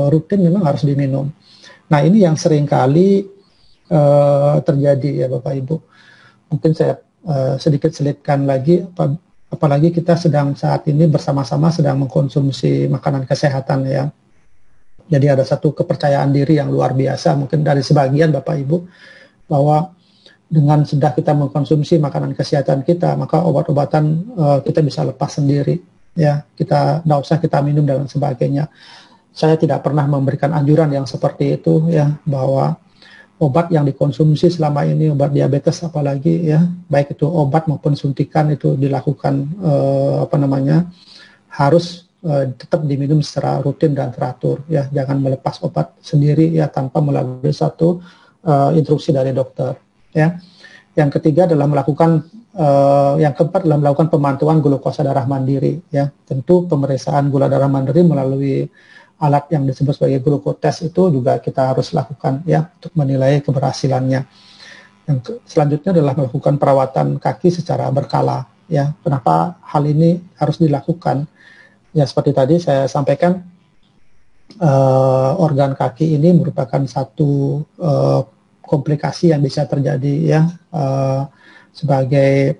rutin memang harus diminum. Nah, ini yang seringkali terjadi, ya, Bapak Ibu. Mungkin saya sedikit selipkan lagi, apalagi kita saat ini bersama-sama sedang mengkonsumsi makanan kesehatan, ya. Jadi ada satu kepercayaan diri yang luar biasa mungkin dari sebagian Bapak Ibu, bahwa dengan sudah kita mengkonsumsi makanan kesehatan kita, maka obat-obatan kita bisa lepas sendiri, ya. Kita tidak usah kita minum dan sebagainya. Saya tidak pernah memberikan anjuran yang seperti itu, ya, bahwa obat yang dikonsumsi selama ini, obat diabetes apalagi, ya, baik itu obat maupun suntikan, itu dilakukan harus tetap diminum secara rutin dan teratur, ya. Jangan melepas obat sendiri, ya, tanpa melalui satu instruksi dari dokter, ya. Yang ketiga adalah melakukan yang keempat adalah melakukan pemantauan glukosa darah mandiri. Ya, tentu pemeriksaan gula darah mandiri melalui alat yang disebut sebagai glukotest itu juga kita harus lakukan ya untuk menilai keberhasilannya. Yang selanjutnya adalah melakukan perawatan kaki secara berkala. Ya, kenapa hal ini harus dilakukan? Ya, seperti tadi saya sampaikan, organ kaki ini merupakan satu komplikasi yang bisa terjadi ya sebagai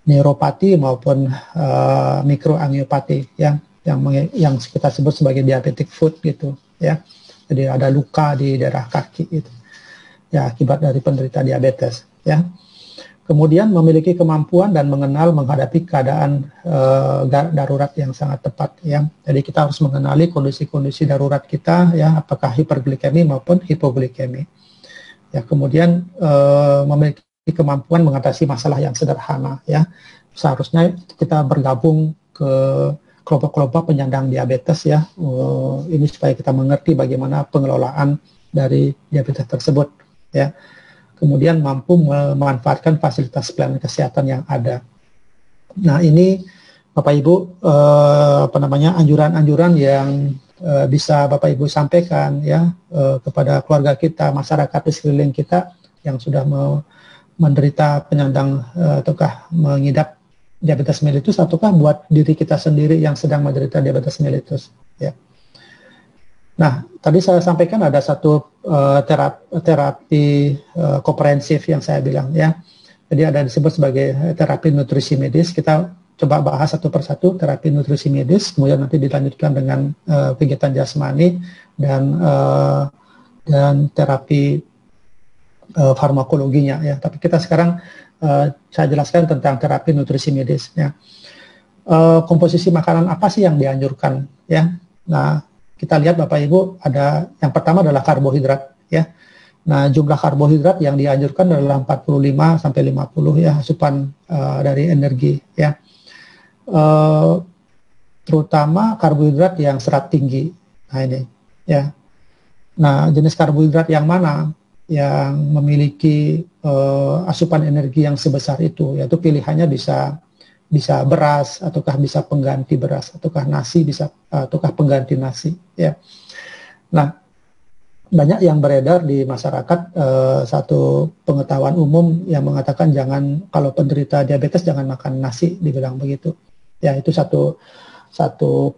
neuropati maupun mikroangiopati ya yang kita sebut sebagai diabetic foot gitu ya. Jadi ada luka di daerah kaki itu ya akibat dari penderita diabetes ya. Kemudian memiliki kemampuan dan menghadapi keadaan darurat yang sangat tepat ya. Jadi kita harus mengenali kondisi-kondisi darurat kita ya, apakah hiperglikemi maupun hipoglikemi. Ya, kemudian memiliki kemampuan mengatasi masalah yang sederhana ya. Seharusnya kita bergabung ke kelompok-kelompok penyandang diabetes ya. Ini supaya kita mengerti bagaimana pengelolaan dari diabetes tersebut ya. Kemudian mampu memanfaatkan fasilitas pelayanan kesehatan yang ada. Nah, ini Bapak Ibu anjuran-anjuran yang bisa Bapak Ibu sampaikan ya kepada keluarga kita, masyarakat di sekeliling kita yang sudah menderita penyandang ataukah mengidap diabetes mellitus, ataukah buat diri kita sendiri yang sedang menderita diabetes mellitus ya. Nah, tadi saya sampaikan ada satu terapi komprehensif yang saya bilang ya. Jadi ada disebut sebagai terapi nutrisi medis. Kita coba bahas satu persatu terapi nutrisi medis, kemudian nanti dilanjutkan dengan kegiatan jasmani dan terapi farmakologinya ya. Tapi kita sekarang saya jelaskan tentang terapi nutrisi medis ya. Komposisi makanan apa sih yang dianjurkan ya? Nah, kita lihat Bapak Ibu, ada yang pertama adalah karbohidrat ya. Nah, jumlah karbohidrat yang dianjurkan adalah 45 sampai 50 ya asupan dari energi ya. Terutama karbohidrat yang serat tinggi. Nah, ini ya. Nah, jenis karbohidrat yang mana yang memiliki asupan energi yang sebesar itu, yaitu pilihannya bisa beras, ataukah bisa pengganti beras, ataukah nasi ataukah pengganti nasi ya. Nah, banyak yang beredar di masyarakat satu pengetahuan umum yang mengatakan kalau penderita diabetes jangan makan nasi, dibilang begitu ya. Itu satu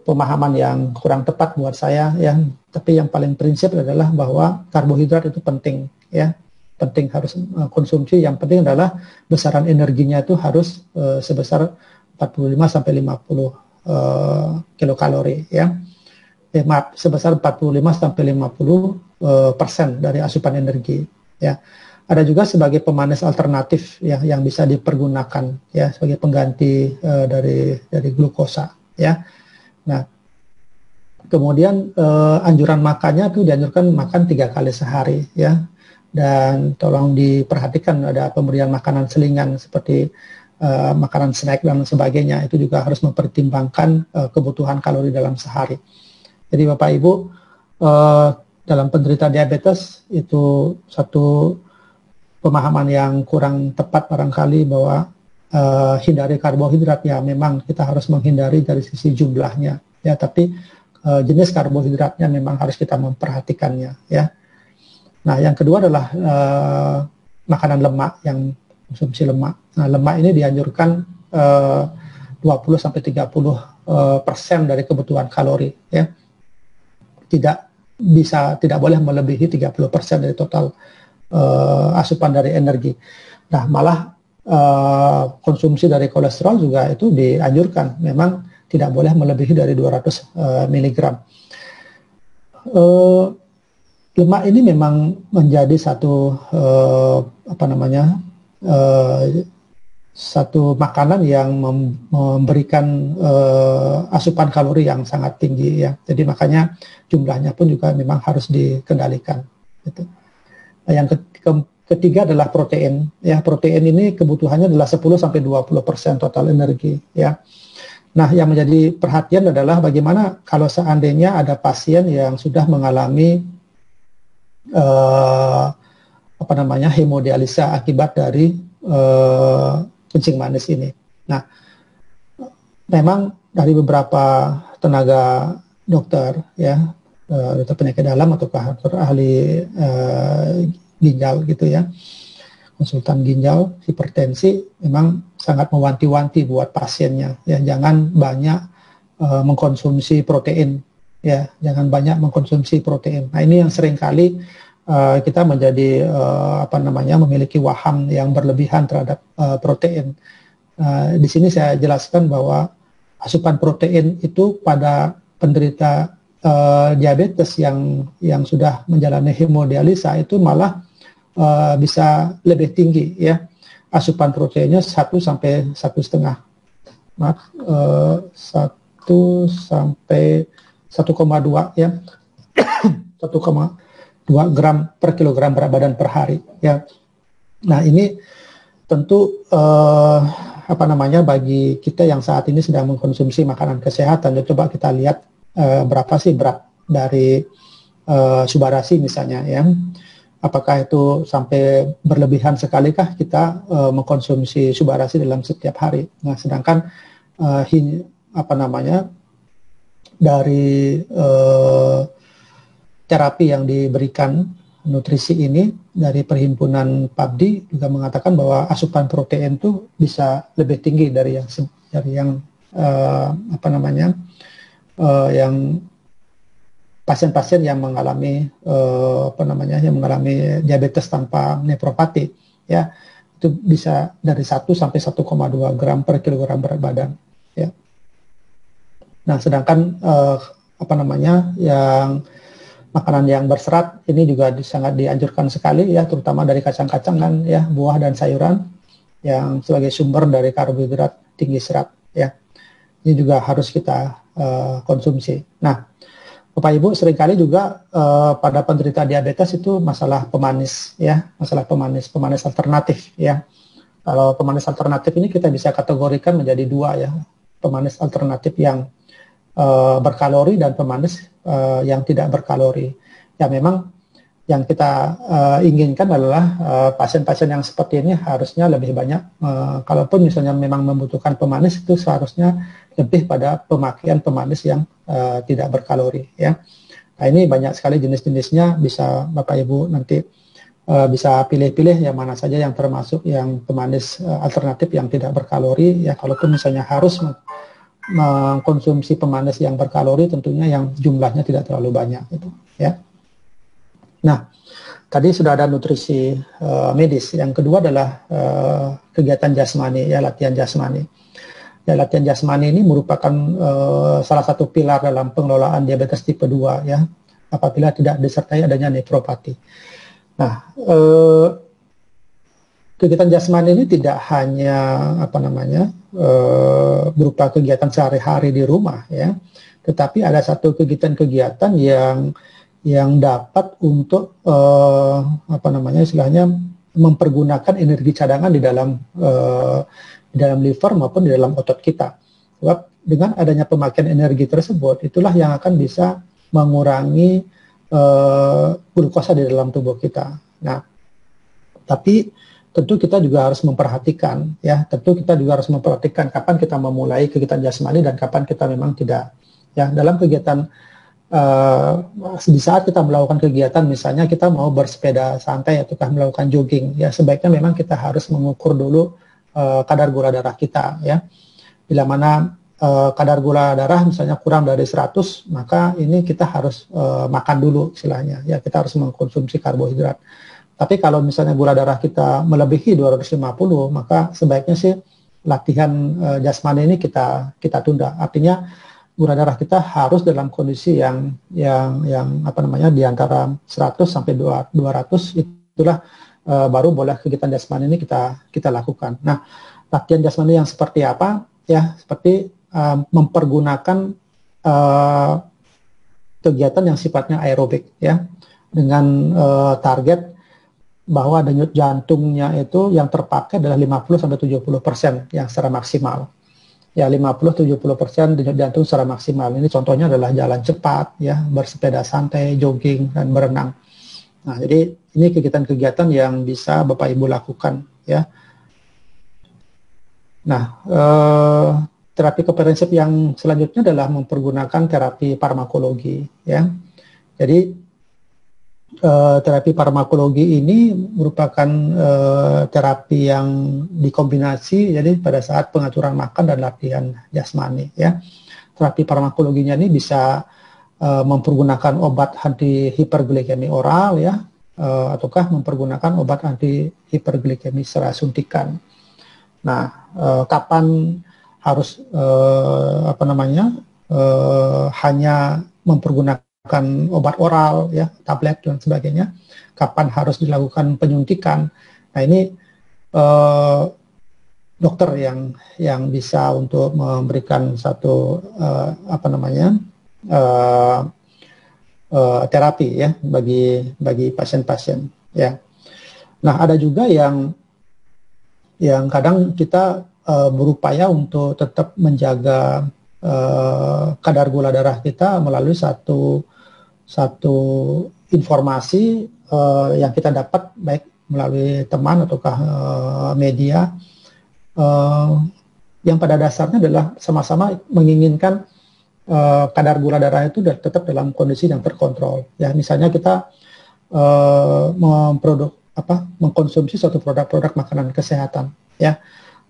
pemahaman yang kurang tepat buat saya ya. Tapi yang paling prinsip adalah bahwa karbohidrat itu penting ya. Penting harus konsumsi. Yang penting adalah besaran energinya itu harus sebesar 45 sampai 50 kilokalori ya. Sebesar 45 sampai 50% dari asupan energi ya. Ada juga sebagai pemanis alternatif ya yang bisa dipergunakan ya sebagai pengganti dari glukosa ya. Nah, kemudian anjuran makannya itu dianjurkan makan 3 kali sehari ya. Dan tolong diperhatikan ada pemberian makanan selingan seperti makanan snack dan sebagainya, itu juga harus mempertimbangkan kebutuhan kalori dalam sehari. Jadi Bapak Ibu, dalam penderita diabetes itu satu pemahaman yang kurang tepat barangkali bahwa hindari karbohidrat ya, memang kita harus menghindari dari sisi jumlahnya ya, tapi jenis karbohidratnya memang harus kita memperhatikannya ya. Nah, yang kedua adalah makanan lemak, yang konsumsi lemak. Nah, lemak ini dianjurkan 20-30% dari kebutuhan kalori ya. Tidak boleh melebihi 30% dari total asupan dari energi. Nah, malah konsumsi dari kolesterol juga itu dianjurkan, memang tidak boleh melebihi dari 200 mg. Lemak ini memang menjadi satu satu makanan yang memberikan asupan kalori yang sangat tinggi ya. Jadi makanya jumlahnya pun juga memang harus dikendalikan. Gitu. Nah, yang ketiga adalah protein. Ya, protein ini kebutuhannya adalah 10-20% total energi. Ya. Nah, yang menjadi perhatian adalah bagaimana kalau seandainya ada pasien yang sudah mengalami hemodialisa akibat dari kencing manis ini. Nah, memang dari beberapa tenaga dokter ya, dokter penyakit dalam atau ahli ginjal gitu ya, konsultan ginjal, hipertensi memang sangat mewanti-wanti buat pasiennya ya, jangan banyak mengkonsumsi protein ya, jangan banyak mengkonsumsi protein. Nah, ini yang seringkali kita menjadi memiliki waham yang berlebihan terhadap protein. Di sini saya jelaskan bahwa asupan protein itu pada penderita diabetes yang sudah menjalani hemodialisa itu malah bisa lebih tinggi ya, asupan proteinnya 1 sampai 1,5 1 sampai 1,2 ya 1,2 gram per kilogram berat badan per hari ya. Nah, ini tentu bagi kita yang saat ini sedang mengkonsumsi makanan kesehatan, coba kita lihat berapa sih berat dari Subarasi misalnya ya. Apakah itu sampai berlebihan sekalikah kita mengkonsumsi Subarasi dalam setiap hari. Nah, sedangkan dari terapi yang diberikan nutrisi ini dari perhimpunan PABDI juga mengatakan bahwa asupan protein itu bisa lebih tinggi dari yang yang pasien-pasien yang mengalami yang mengalami diabetes tanpa nefropati ya, itu bisa dari 1 sampai 1,2 gram per kilogram berat badan ya. Nah, sedangkan yang makanan yang berserat ini juga sangat dianjurkan sekali ya, terutama dari kacang-kacangan ya, buah dan sayuran yang sebagai sumber dari karbohidrat tinggi serat ya. Ini juga harus kita konsumsi. Nah, Bapak Ibu, seringkali juga pada penderita diabetes itu masalah pemanis ya, pemanis alternatif ya. Kalau pemanis alternatif ini kita bisa kategorikan menjadi 2 ya, pemanis alternatif yang berkalori dan pemanis yang tidak berkalori. Ya, memang yang kita inginkan adalah pasien-pasien yang seperti ini harusnya lebih banyak, kalaupun misalnya memang membutuhkan pemanis, itu seharusnya lebih pada pemakaian pemanis yang tidak berkalori ya. Nah, ini banyak sekali jenis-jenisnya, bisa Bapak Ibu nanti bisa pilih-pilih yang mana saja yang termasuk yang pemanis alternatif yang tidak berkalori ya. Kalaupun misalnya harus mengkonsumsi pemanis yang berkalori, tentunya yang jumlahnya tidak terlalu banyak gitu ya. Nah, tadi sudah ada nutrisi medis. Yang kedua adalah kegiatan jasmani ya, latihan jasmani. Ya, latihan jasmani ini merupakan salah satu pilar dalam pengelolaan diabetes tipe 2 ya, apabila tidak disertai adanya nefropati. Nah, kegiatan jasmani ini tidak hanya berupa kegiatan sehari-hari di rumah ya, tetapi ada satu kegiatan-kegiatan yang dapat untuk istilahnya mempergunakan energi cadangan di dalam liver maupun di dalam otot kita. Sebab dengan adanya pemakaian energi tersebut, itulah yang akan bisa mengurangi glukosa di dalam tubuh kita. Nah, tapi tentu kita juga harus memperhatikan kapan kita memulai kegiatan jasmani dan kapan kita memang tidak. Ya, dalam kegiatan di saat kita melakukan kegiatan, misalnya kita mau bersepeda santai ataukah melakukan jogging, ya sebaiknya memang kita harus mengukur dulu kadar gula darah kita ya. Bila mana kadar gula darah misalnya kurang dari 100, maka ini kita harus makan dulu istilahnya ya, kita harus mengkonsumsi karbohidrat. Tapi kalau misalnya gula darah kita melebihi 250, maka sebaiknya sih latihan jasmani ini kita tunda. Artinya gula darah kita harus dalam kondisi yang di antara 100 sampai 200, itulah baru boleh kegiatan jasmani ini kita lakukan. Nah, latihan jasmani yang seperti apa? Ya, seperti mempergunakan kegiatan yang sifatnya aerobik ya, dengan target bahwa denyut jantungnya itu yang terpakai adalah 50-70% yang secara maksimal. Ya, 50-70% denyut jantung secara maksimal. Ini contohnya adalah jalan cepat, ya, bersepeda santai, jogging, dan berenang. Nah, jadi ini kegiatan-kegiatan yang bisa Bapak Ibu lakukan, ya. Nah, terapi komprehensif yang selanjutnya adalah mempergunakan terapi farmakologi, ya. Jadi terapi farmakologi ini merupakan terapi yang dikombinasi, jadi pada saat pengaturan makan dan latihan jasmani, ya. Terapi farmakologinya ini bisa mempergunakan obat anti hiperglikemi oral, ya, ataukah mempergunakan obat anti hiperglikemi secara suntikan. Nah, kapan harus hanya mempergunakan obat oral, ya, tablet dan sebagainya, kapan harus dilakukan penyuntikan. Nah, ini dokter yang bisa untuk memberikan satu terapi, ya, bagi pasien-pasien, ya. Nah, ada juga yang kadang kita berupaya untuk tetap menjaga kadar gula darah kita melalui satu informasi yang kita dapat baik melalui teman ataukah media, yang pada dasarnya adalah sama-sama menginginkan kadar gula darah itu tetap dalam kondisi yang terkontrol. Ya, misalnya kita mengkonsumsi suatu produk-produk makanan kesehatan, ya.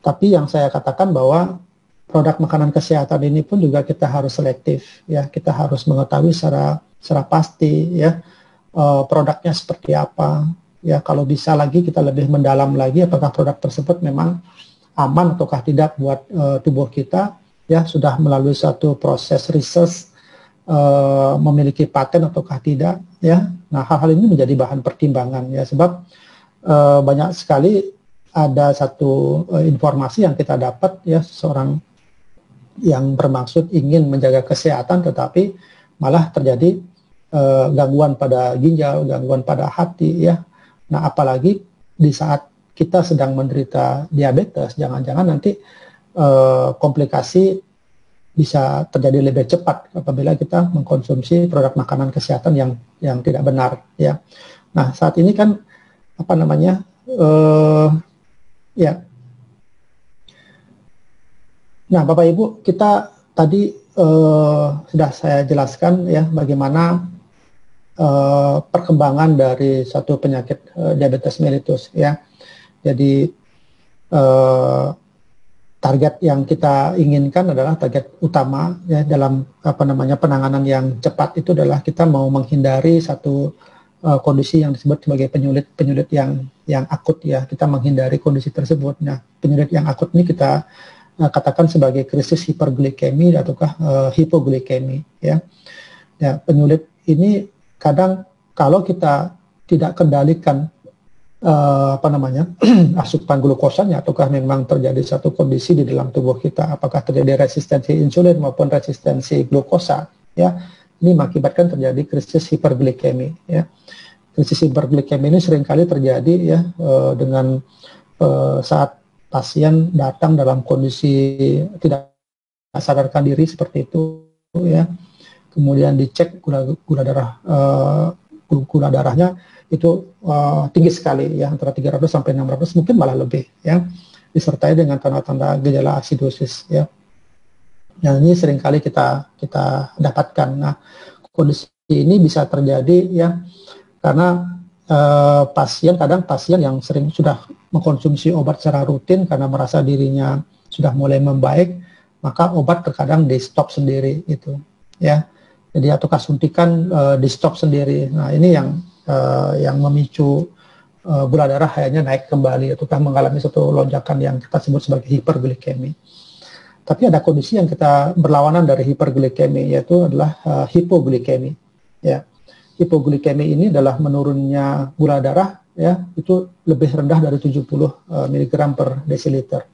Tapi yang saya katakan bahwa produk makanan kesehatan ini pun juga kita harus selektif, ya. Kita harus mengetahui secara pasti, ya, produknya seperti apa, ya. Kalau bisa lagi kita lebih mendalam lagi apakah produk tersebut memang aman ataukah tidak buat tubuh kita, ya, sudah melalui satu proses research, memiliki paten ataukah tidak, ya. Nah, hal-hal ini menjadi bahan pertimbangan, ya, sebab banyak sekali ada satu informasi yang kita dapat, ya, seseorang yang bermaksud ingin menjaga kesehatan tetapi malah terjadi gangguan pada ginjal, gangguan pada hati, ya. Nah, apalagi di saat kita sedang menderita diabetes, jangan-jangan nanti komplikasi bisa terjadi lebih cepat apabila kita mengkonsumsi produk makanan kesehatan yang tidak benar, ya. Nah, saat ini kan ya. Nah, Bapak Ibu, kita tadi sudah saya jelaskan, ya, bagaimana perkembangan dari satu penyakit diabetes mellitus, ya. Jadi target yang kita inginkan adalah target utama, ya, dalam penanganan yang cepat itu adalah kita mau menghindari satu kondisi yang disebut sebagai penyulit yang akut, ya. Kita menghindari kondisi tersebut. Nah, penyulit yang akut ini kita katakan sebagai krisis hiperglikemi ataukah hipoglikemi, ya. Ya, penyulit ini kadang kalau kita tidak kendalikan asupan glukosanya ataukah memang terjadi satu kondisi di dalam tubuh kita, apakah terjadi resistensi insulin maupun resistensi glukosa, ya. Ini mengakibatkan terjadi krisis hiperglikemi, ya. Krisis hiperglikemi ini seringkali terjadi, ya, dengan saat pasien datang dalam kondisi tidak sadarkan diri seperti itu, ya. Kemudian dicek gula darahnya itu tinggi sekali, ya, antara 300 sampai 600, mungkin malah lebih, ya. Disertai dengan tanda-tanda gejala asidosis, ya. Yang ini seringkali kita dapatkan. Nah, kondisi ini bisa terjadi, ya, karena kadang pasien yang sering sudah mengkonsumsi obat secara rutin karena merasa dirinya sudah mulai membaik, maka obat terkadang di stop sendiri, itu, ya. Jadi ataukah suntikan di stop sendiri. Nah, ini yang memicu gula darah akhirnya naik kembali ataukah mengalami satu lonjakan yang kita sebut sebagai hiperglikemi. Tapi ada kondisi yang kita berlawanan dari hiperglikemi, yaitu adalah hipoglikemi, ya. Hipoglikemi ini adalah menurunnya gula darah, ya, itu lebih rendah dari 70 mg per desiliter.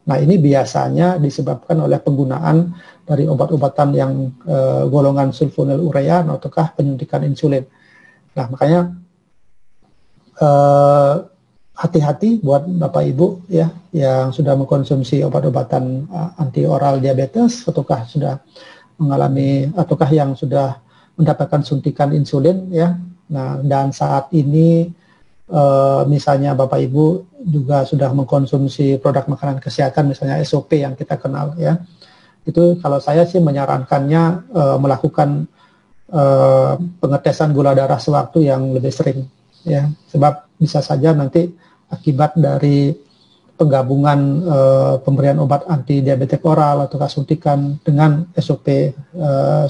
Nah, ini biasanya disebabkan oleh penggunaan dari obat-obatan yang golongan sulfonylurea ataukah penyuntikan insulin. Nah, makanya hati-hati buat Bapak Ibu, ya, yang sudah mengkonsumsi obat-obatan anti oral diabetes ataukah sudah mengalami ataukah yang sudah mendapatkan suntikan insulin, ya. Nah, dan saat ini misalnya Bapak Ibu juga sudah mengkonsumsi produk makanan kesehatan, misalnya SOP yang kita kenal ya, itu kalau saya sih menyarankannya melakukan pengetesan gula darah sewaktu yang lebih sering ya, sebab bisa saja nanti akibat dari penggabungan pemberian obat anti diabetik oral atau suntikan dengan SOP 100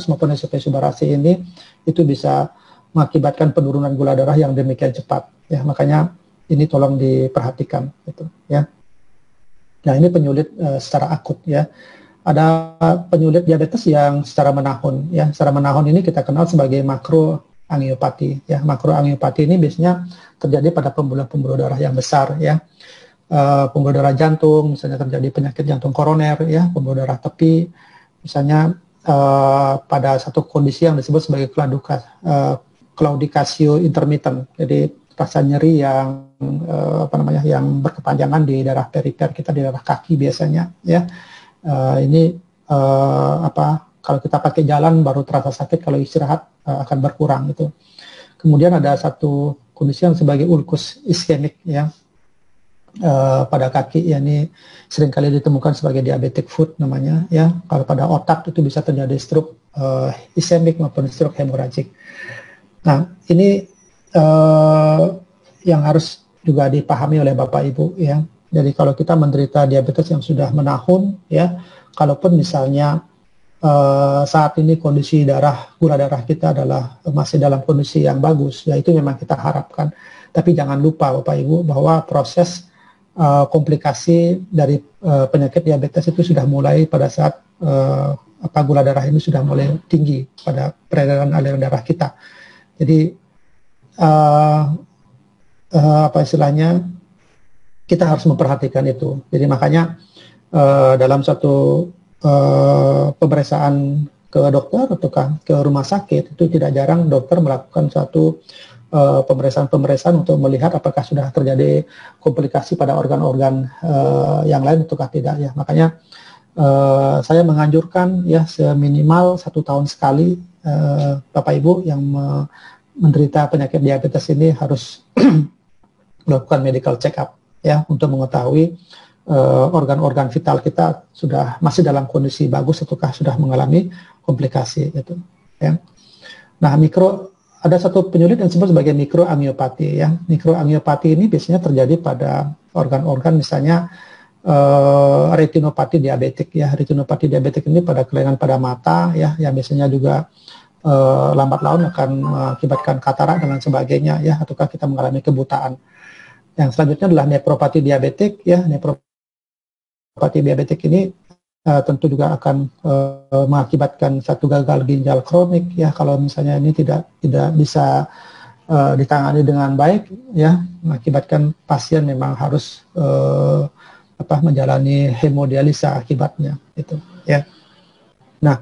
maupun SOP Subarasi ini, itu bisa mengakibatkan penurunan gula darah yang demikian cepat ya, makanya ini tolong diperhatikan gitu ya. Nah, ini penyulit secara akut ya. Ada penyulit diabetes yang secara menahun ya. Secara menahun ini kita kenal sebagai makroangiopati ya. Makroangiopati ini biasanya terjadi pada pembuluh-pembuluh darah yang besar ya. Pembuluh darah jantung, misalnya terjadi penyakit jantung koroner ya, pembuluh darah tepi, misalnya pada satu kondisi yang disebut sebagai claudicatio intermittent. Jadi rasa nyeri yang yang berkepanjangan di daerah perifer kita, di daerah kaki biasanya ya. Ini kalau kita pakai jalan baru terasa sakit, kalau istirahat akan berkurang itu. Kemudian ada satu kondisi yang sebagai ulkus iskemik ya, pada kaki ya, ini seringkali ditemukan sebagai diabetic foot namanya ya. Kalau pada otak itu bisa terjadi stroke iskemik maupun stroke hemoragik. Nah, ini yang harus juga dipahami oleh Bapak Ibu ya. Jadi kalau kita menderita diabetes yang sudah menahun ya, kalaupun misalnya saat ini kondisi gula darah kita adalah masih dalam kondisi yang bagus, ya itu memang kita harapkan. Tapi jangan lupa Bapak Ibu bahwa proses komplikasi dari penyakit diabetes itu sudah mulai pada saat gula darah ini sudah mulai tinggi pada peredaran aliran darah kita. Jadi kita harus memperhatikan itu. Jadi makanya dalam satu pemeriksaan ke dokter atau ke rumah sakit itu tidak jarang dokter melakukan suatu pemeriksaan untuk melihat apakah sudah terjadi komplikasi pada organ-organ yang lain ataukah tidak ya. Makanya saya menganjurkan ya seminimal 1 tahun sekali Bapak Ibu yang menderita penyakit diabetes ini harus melakukan medical check up ya, untuk mengetahui organ-organ vital kita sudah masih dalam kondisi bagus ataukah sudah mengalami komplikasi gitu ya. Nah, ada satu penyulit yang disebut sebagai mikroangiopati ya. Mikroangiopati ini biasanya terjadi pada organ-organ misalnya retinopati diabetik ya. Retinopati diabetik ini pada kelainan pada mata ya, yang biasanya juga lambat laun akan mengakibatkan katarak dan lain sebagainya ya, ataukah kita mengalami kebutaan. Yang selanjutnya adalah nefropati diabetik ya. Nefropati diabetik ini tentu juga akan mengakibatkan satu gagal ginjal kronik ya, kalau misalnya ini tidak bisa ditangani dengan baik ya, mengakibatkan pasien memang harus menjalani hemodialisa akibatnya itu ya. Nah,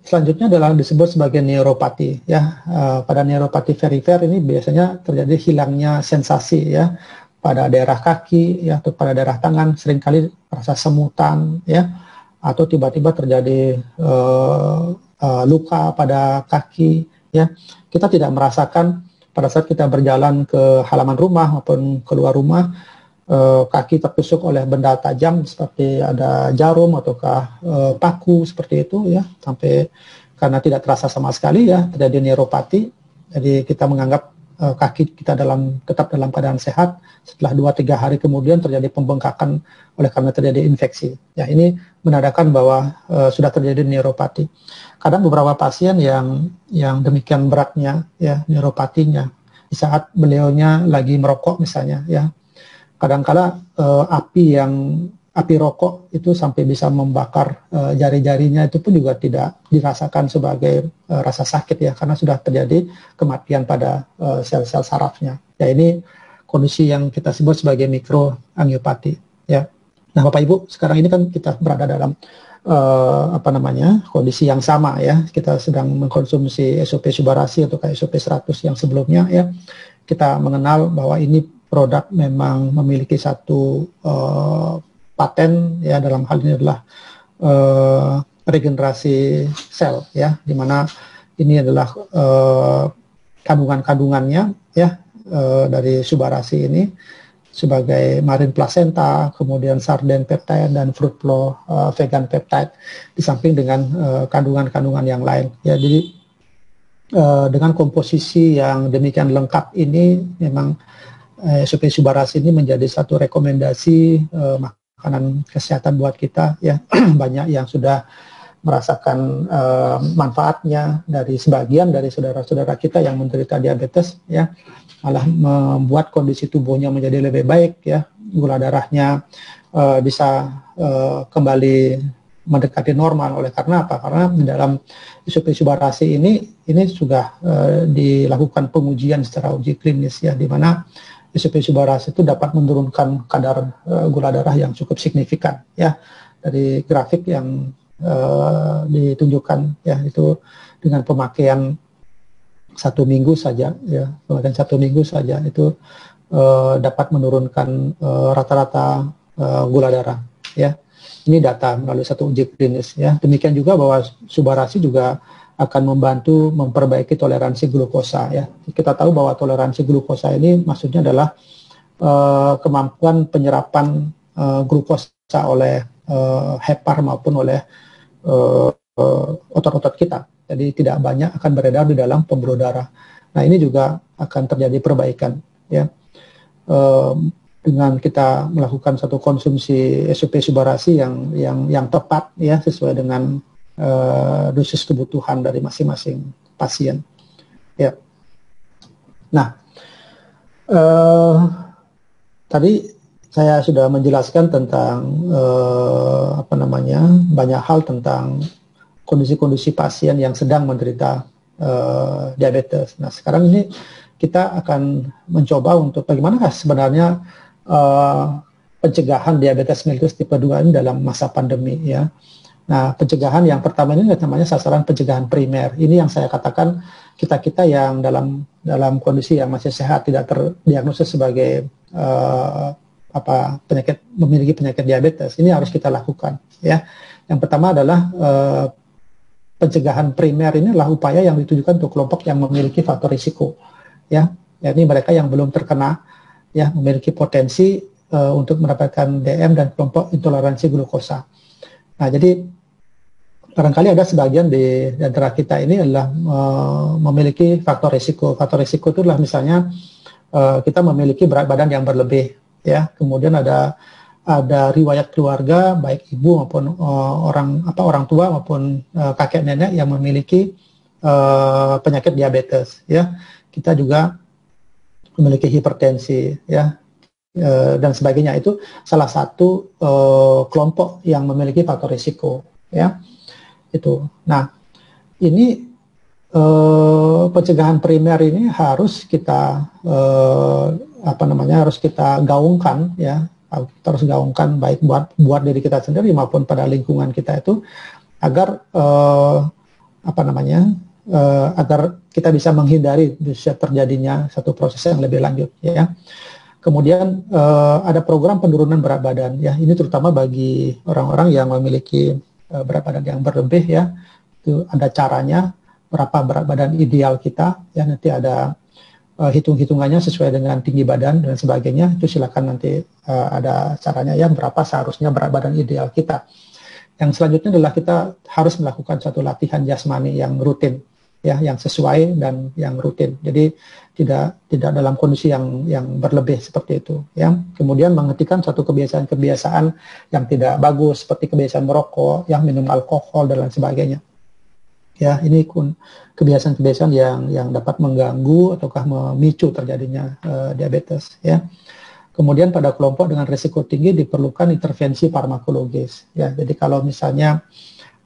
selanjutnya adalah disebut sebagai neuropati ya. Pada neuropati perifer ini biasanya terjadi hilangnya sensasi ya, pada daerah kaki ya, atau pada daerah tangan, seringkali rasa semutan ya, atau tiba-tiba terjadi luka pada kaki ya. Kita tidak merasakan pada saat kita berjalan ke halaman rumah maupun keluar rumah, kaki tertusuk oleh benda tajam seperti ada jarum ataukah paku seperti itu ya, sampai karena tidak terasa sama sekali ya, terjadi neuropati. Jadi kita menganggap kaki kita tetap dalam keadaan sehat, setelah 2-3 hari kemudian terjadi pembengkakan oleh karena terjadi infeksi. Ya, ini menandakan bahwa sudah terjadi neuropati. Kadang beberapa pasien yang demikian beratnya ya neuropatinya di saat beliaunya lagi merokok misalnya ya. Kadangkala api rokok itu sampai bisa membakar jari-jarinya, itu pun juga tidak dirasakan sebagai rasa sakit ya, karena sudah terjadi kematian pada sel-sel sarafnya. Ya, ini kondisi yang kita sebut sebagai mikroangiopati ya. Nah, Bapak Ibu, sekarang ini kan kita berada dalam kondisi yang sama ya. Kita sedang mengkonsumsi SOP Subarasi atau SOP 100 yang sebelumnya ya. Kita mengenal bahwa ini produk memang memiliki satu paten ya, dalam hal ini adalah regenerasi sel ya, di mana ini adalah kandungan-kandungannya ya dari Subarasi ini sebagai marine placenta, kemudian sarden peptide dan fruit flow vegan peptide, di samping dengan kandungan-kandungan yang lain. Ya, jadi dengan komposisi yang demikian lengkap ini memang SOP Subarasi ini menjadi satu rekomendasi makanan kesehatan buat kita ya. Banyak yang sudah merasakan manfaatnya, dari sebagian dari saudara-saudara kita yang menderita diabetes ya, malah membuat kondisi tubuhnya menjadi lebih baik ya, gula darahnya bisa kembali mendekati normal. Oleh karena apa? Karena di dalam SOP Subarasi ini sudah dilakukan pengujian secara uji klinis ya, di mana SOP Subarasi itu dapat menurunkan kadar gula darah yang cukup signifikan ya. Dari grafik yang ditunjukkan ya, itu dengan pemakaian 1 minggu saja ya, pemakaian 1 minggu saja itu dapat menurunkan rata-rata gula darah ya. Ini data melalui satu uji klinis ya. Demikian juga bahwa Subarasi juga akan membantu memperbaiki toleransi glukosa ya. Kita tahu bahwa toleransi glukosa ini maksudnya adalah kemampuan penyerapan glukosa oleh hepar maupun oleh otot-otot kita. Jadi tidak banyak akan beredar di dalam pembuluh darah. Nah, ini juga akan terjadi perbaikan ya. Dengan kita melakukan satu konsumsi SOP Subarasi yang tepat ya, sesuai dengan dosis kebutuhan dari masing-masing pasien. Ya. Nah, tadi saya sudah menjelaskan tentang banyak hal tentang kondisi-kondisi pasien yang sedang menderita diabetes. Nah, sekarang ini kita akan mencoba untuk bagaimana sebenarnya pencegahan diabetes mellitus tipe 2 ini dalam masa pandemi ya. Nah, pencegahan yang pertama ini namanya sasaran pencegahan primer. Ini yang saya katakan kita yang dalam kondisi yang masih sehat, tidak terdiagnosis sebagai memiliki penyakit diabetes, ini harus kita lakukan ya. Yang pertama adalah pencegahan primer, ini adalah upaya yang ditujukan untuk kelompok yang memiliki faktor risiko ya, yakni mereka yang belum terkena ya, memiliki potensi untuk mendapatkan DM dan kelompok intoleransi glukosa. Nah, jadi barangkali ada sebagian di antara kita ini adalah memiliki faktor risiko. Faktor risiko itu adalah misalnya kita memiliki berat badan yang berlebih ya, kemudian ada riwayat keluarga baik ibu maupun orang tua maupun kakek nenek yang memiliki penyakit diabetes ya. Kita juga memiliki hipertensi ya, dan sebagainya. Itu salah satu kelompok yang memiliki faktor risiko ya. Itu. Nah, ini pencegahan primer ini harus kita harus kita gaungkan ya. Kita harus gaungkan baik buat diri kita sendiri maupun pada lingkungan kita itu, agar agar kita bisa menghindari bisa terjadinya satu proses yang lebih lanjut ya. Kemudian ada program penurunan berat badan ya, ini terutama bagi orang-orang yang memiliki berat badan yang berlebih ya. Itu ada caranya, berapa berat badan ideal kita ya, nanti ada hitung-hitungannya sesuai dengan tinggi badan dan sebagainya. Itu silakan nanti ada caranya ya, berapa seharusnya berat badan ideal kita. Yang selanjutnya adalah kita harus melakukan satu latihan jasmani yang rutin ya, yang sesuai dan yang rutin. Jadi tidak dalam kondisi yang berlebih seperti itu ya. Kemudian menghentikan satu kebiasaan-kebiasaan yang tidak bagus seperti kebiasaan merokok, yang minum alkohol dan lain sebagainya. Ya, ini kebiasaan-kebiasaan yang dapat mengganggu ataukah memicu terjadinya diabetes ya. Kemudian pada kelompok dengan risiko tinggi diperlukan intervensi farmakologis ya. Jadi kalau misalnya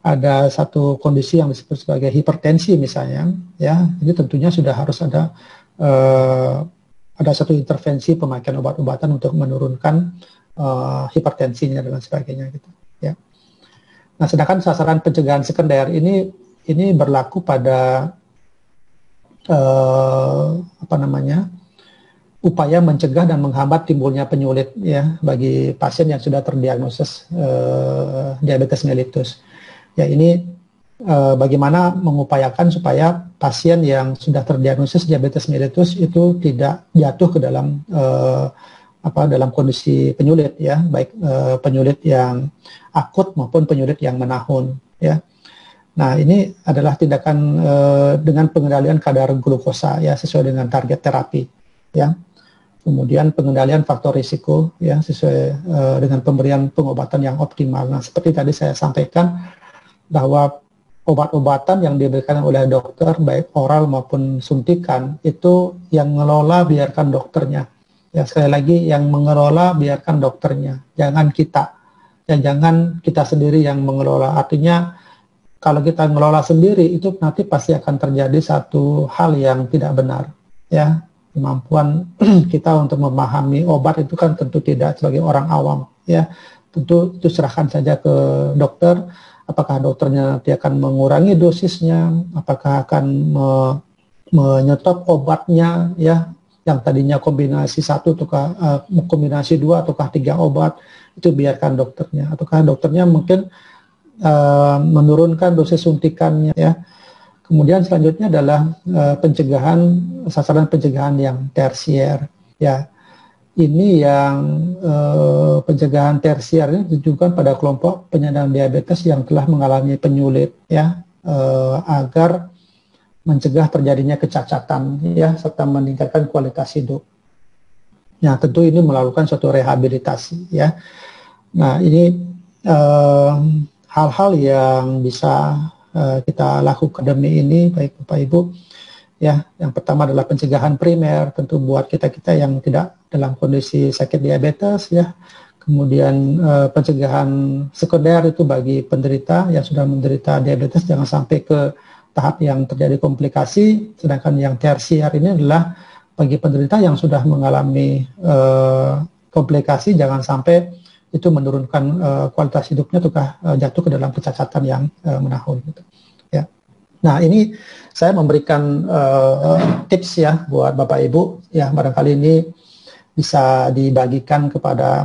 ada satu kondisi yang disebut sebagai hipertensi misalnya ya, ini tentunya sudah harus ada satu intervensi pemakaian obat-obatan untuk menurunkan hipertensinya dan sebagainya gitu ya. Nah, sedangkan sasaran pencegahan sekunder ini berlaku pada upaya mencegah dan menghambat timbulnya penyulit ya bagi pasien yang sudah terdiagnosis diabetes mellitus. Ya, ini bagaimana mengupayakan supaya pasien yang sudah terdiagnosis diabetes mellitus itu tidak jatuh ke dalam dalam kondisi penyulit ya, baik penyulit yang akut maupun penyulit yang menahun ya. Nah, ini adalah tindakan dengan pengendalian kadar glukosa ya sesuai dengan target terapi ya. Kemudian pengendalian faktor risiko ya sesuai dengan pemberian pengobatan yang optimal. Nah, seperti tadi saya sampaikan bahwa obat-obatan yang diberikan oleh dokter baik oral maupun suntikan itu yang ngelola biarkan dokternya. Ya, sekali lagi yang mengelola biarkan dokternya, jangan kita. Ya, jangan kita sendiri yang mengelola. Artinya kalau kita ngelola sendiri itu nanti pasti akan terjadi satu hal yang tidak benar. Ya, kemampuan kita untuk memahami obat itu kan tentu tidak sebagai orang awam. Ya, tentu itu serahkan saja ke dokter. Apakah dokternya nanti akan mengurangi dosisnya, apakah akan menyetop obatnya, ya, yang tadinya kombinasi 1 ataukah kombinasi 2 ataukah 3 obat, itu biarkan dokternya. Ataukah dokternya mungkin menurunkan dosis suntikannya, ya. Kemudian selanjutnya adalah sasaran pencegahan yang tersier, ya. Ini yang pencegahan tersier ini ditujukan pada kelompok penyandang diabetes yang telah mengalami penyulit, ya, agar mencegah terjadinya kecacatan, ya, serta meningkatkan kualitas hidup. Nah, tentu ini melakukan suatu rehabilitasi, ya. Nah, ini hal-hal yang bisa kita lakukan demi ini, baik Bapak Ibu. Ya, yang pertama adalah pencegahan primer, tentu buat kita-kita yang tidak dalam kondisi sakit diabetes, ya. Kemudian pencegahan sekunder itu bagi penderita yang sudah menderita diabetes, jangan sampai ke tahap yang terjadi komplikasi. Sedangkan yang tersier ini adalah bagi penderita yang sudah mengalami komplikasi, jangan sampai itu menurunkan kualitas hidupnya ataukah jatuh ke dalam kecacatan yang menahun, gitu. Ya. Nah, ini saya memberikan tips ya buat Bapak Ibu, ya, barangkali ini bisa dibagikan kepada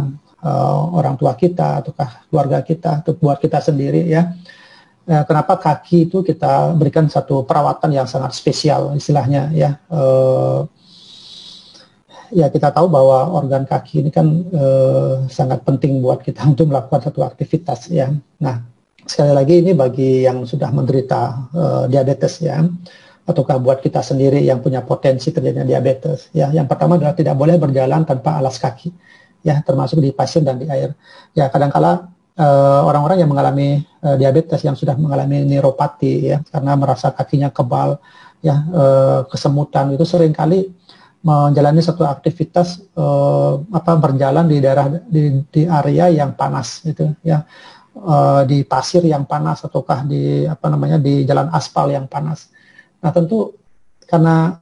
orang tua kita ataukah keluarga kita, atau buat kita sendiri, ya. Kenapa kaki itu kita berikan satu perawatan yang sangat spesial istilahnya, ya. Ya, kita tahu bahwa organ kaki ini kan sangat penting buat kita untuk melakukan satu aktivitas, ya. Nah, sekali lagi ini bagi yang sudah menderita diabetes, ya, ataukah buat kita sendiri yang punya potensi terjadinya diabetes, ya. Yang pertama adalah tidak boleh berjalan tanpa alas kaki, ya, termasuk di pasir dan di air. Ya, kadangkala orang-orang yang mengalami diabetes yang sudah mengalami neuropati, ya, karena merasa kakinya kebal, ya, kesemutan, itu seringkali menjalani satu aktivitas berjalan di daerah di area yang panas, gitu, ya. Di pasir yang panas ataukah di di jalan aspal yang panas. Nah, tentu karena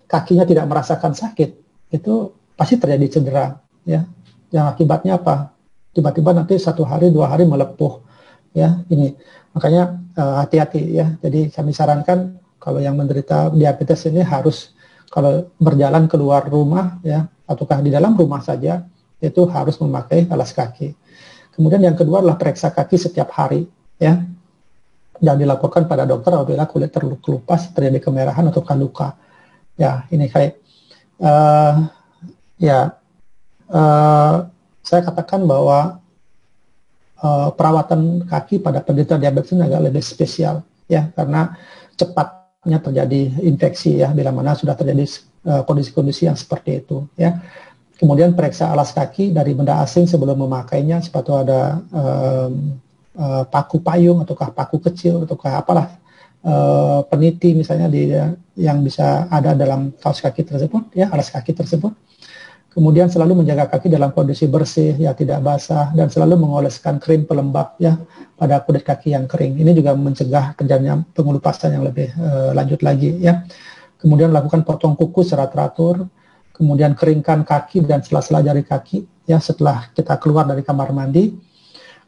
kakinya tidak merasakan sakit, itu pasti terjadi cedera, ya. Yang akibatnya apa? Tiba-tiba nanti 1 hari 2 hari melepuh, ya. Ini makanya hati-hati, ya. Jadi kami sarankan kalau yang menderita diabetes ini harus kalau berjalan keluar rumah, ya, ataukah di dalam rumah saja, itu harus memakai alas kaki. Kemudian yang kedua adalah periksa kaki setiap hari, ya, dan dilaporkan pada dokter apabila kulit terkelupas, terjadi kemerahan atau luka. Ya, ini kayak saya katakan bahwa perawatan kaki pada penderita diabetes ini agak lebih spesial, ya, karena cepatnya terjadi infeksi, ya, bila mana sudah terjadi kondisi-kondisi yang seperti itu, ya. Kemudian periksa alas kaki dari benda asing sebelum memakainya, sepatu ada paku payung ataukah paku kecil ataukah apalah peniti misalnya yang bisa ada dalam kaos kaki tersebut, ya, alas kaki tersebut. Kemudian selalu menjaga kaki dalam kondisi bersih, ya, tidak basah, dan selalu mengoleskan krim pelembab, ya, pada kulit kaki yang kering. Ini juga mencegah terjadinya pengelupasan yang lebih lanjut lagi, ya. Kemudian lakukan potong kuku secara teratur. Kemudian keringkan kaki dan sela-sela jari kaki, ya, setelah kita keluar dari kamar mandi.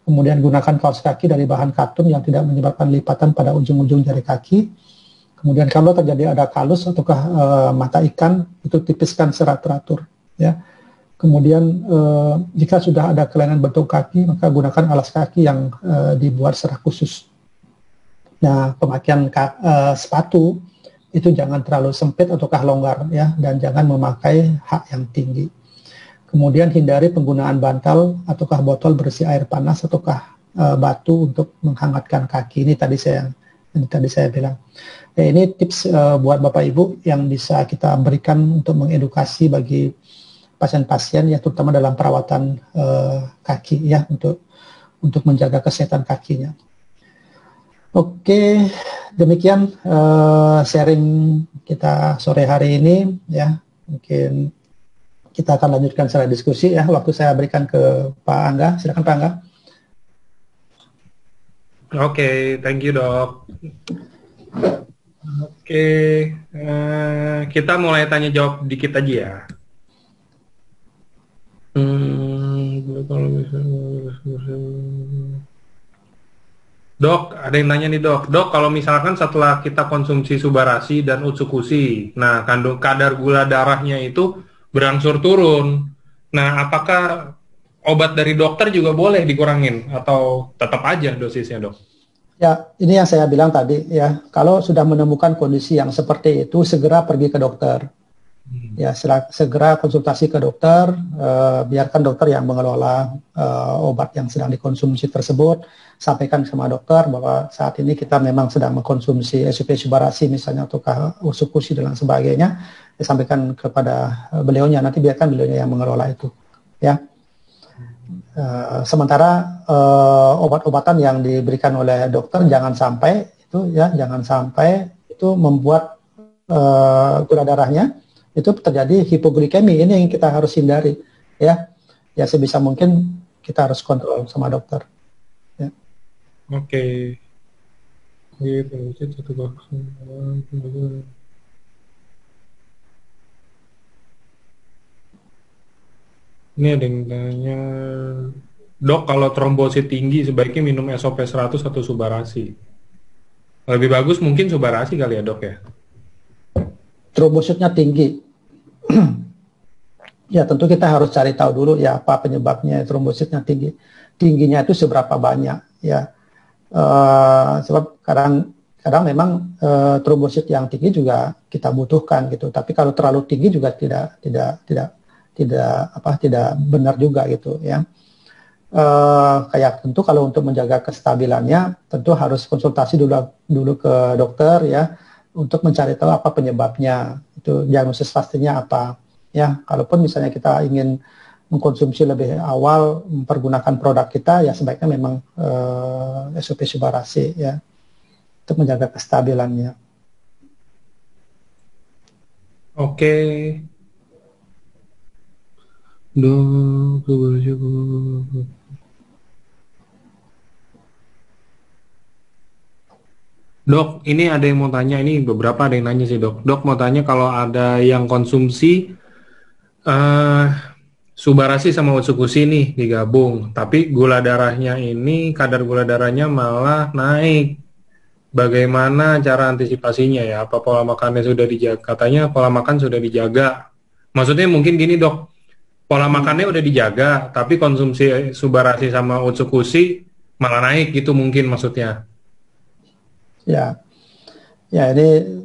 Kemudian gunakan kaos kaki dari bahan katun yang tidak menyebabkan lipatan pada ujung-ujung jari kaki. Kemudian kalau terjadi ada kalus ataukah mata ikan, itu tipiskan secara teratur, ya. Kemudian jika sudah ada kelainan bentuk kaki, maka gunakan alas kaki yang dibuat secara khusus. Nah, pemakaian sepatu itu jangan terlalu sempit ataukah longgar ya, dan jangan memakai hak yang tinggi. Kemudian hindari penggunaan bantal ataukah botol berisi air panas ataukah batu untuk menghangatkan kaki. Ini tadi saya bilang. Ini tips buat Bapak Ibu yang bisa kita berikan untuk mengedukasi bagi pasien-pasien ya, terutama dalam perawatan kaki ya, untuk menjaga kesehatan kakinya. Oke, demikian sharing kita sore hari ini ya. Mungkin kita akan lanjutkan secara diskusi ya. Waktu saya berikan ke Pak Angga. Silakan Pak Angga. Oke, thank you dok. Oke, kita mulai tanya jawab dikit aja ya. Dok, ada yang nanya nih dok. Dok, kalau misalkan setelah kita konsumsi Subarasi dan Utsukushi, nah kadar gula darahnya itu berangsur turun. Nah, apakah obat dari dokter juga boleh dikurangin atau tetap aja dosisnya dok? Ya, ini yang saya bilang tadi ya. Kalau sudah menemukan kondisi yang seperti itu, segera pergi ke dokter. Ya, segera konsultasi ke dokter. Biarkan dokter yang mengelola obat yang sedang dikonsumsi tersebut. Sampaikan sama dokter bahwa saat ini kita memang sedang mengkonsumsi SUP Subarasi misalnya ataukah Utsukushi dan sebagainya. Sampaikan kepada beliaunya. Nanti biarkan beliaunya yang mengelola itu. Ya. Sementara obat-obatan yang diberikan oleh dokter jangan sampai itu membuat gula darahnya itu terjadi hipoglikemi. Ini yang kita harus hindari ya sebisa mungkin kita harus kontrol sama dokter ya. Oke. Ini ada yang tanya, dok kalau trombosit tinggi sebaiknya minum SOP 100 atau Subarasi? Lebih bagus mungkin Subarasi kali ya dok ya? Trombositnya tinggi. Ya tentu kita harus cari tahu dulu ya apa penyebabnya trombositnya tinggi. Tingginya itu seberapa banyak ya. Sebab kadang memang trombosit yang tinggi juga kita butuhkan gitu. Tapi kalau terlalu tinggi juga tidak benar juga gitu ya. Kayak tentu kalau untuk menjaga kestabilannya tentu harus konsultasi dulu ke dokter ya untuk mencari tahu apa penyebabnya, itu diagnosis pastinya apa ya. Kalaupun misalnya kita ingin mengkonsumsi lebih awal mempergunakan produk kita ya sebaiknya memang SOP Subarasi ya untuk menjaga kestabilannya. Oke. Dok, ini ada yang mau tanya, ini beberapa ada yang nanya sih dok. Dok mau tanya kalau ada yang konsumsi Subarasi sama Utsukushi nih digabung, tapi gula darahnya ini kadar gula darahnya malah naik. Bagaimana cara antisipasinya ya? Apa pola makannya sudah dijaga? Katanya pola makan sudah dijaga. Maksudnya mungkin gini dok. Pola makannya udah dijaga, tapi konsumsi Subarasi sama Utsukushi malah naik gitu mungkin maksudnya. Ya ini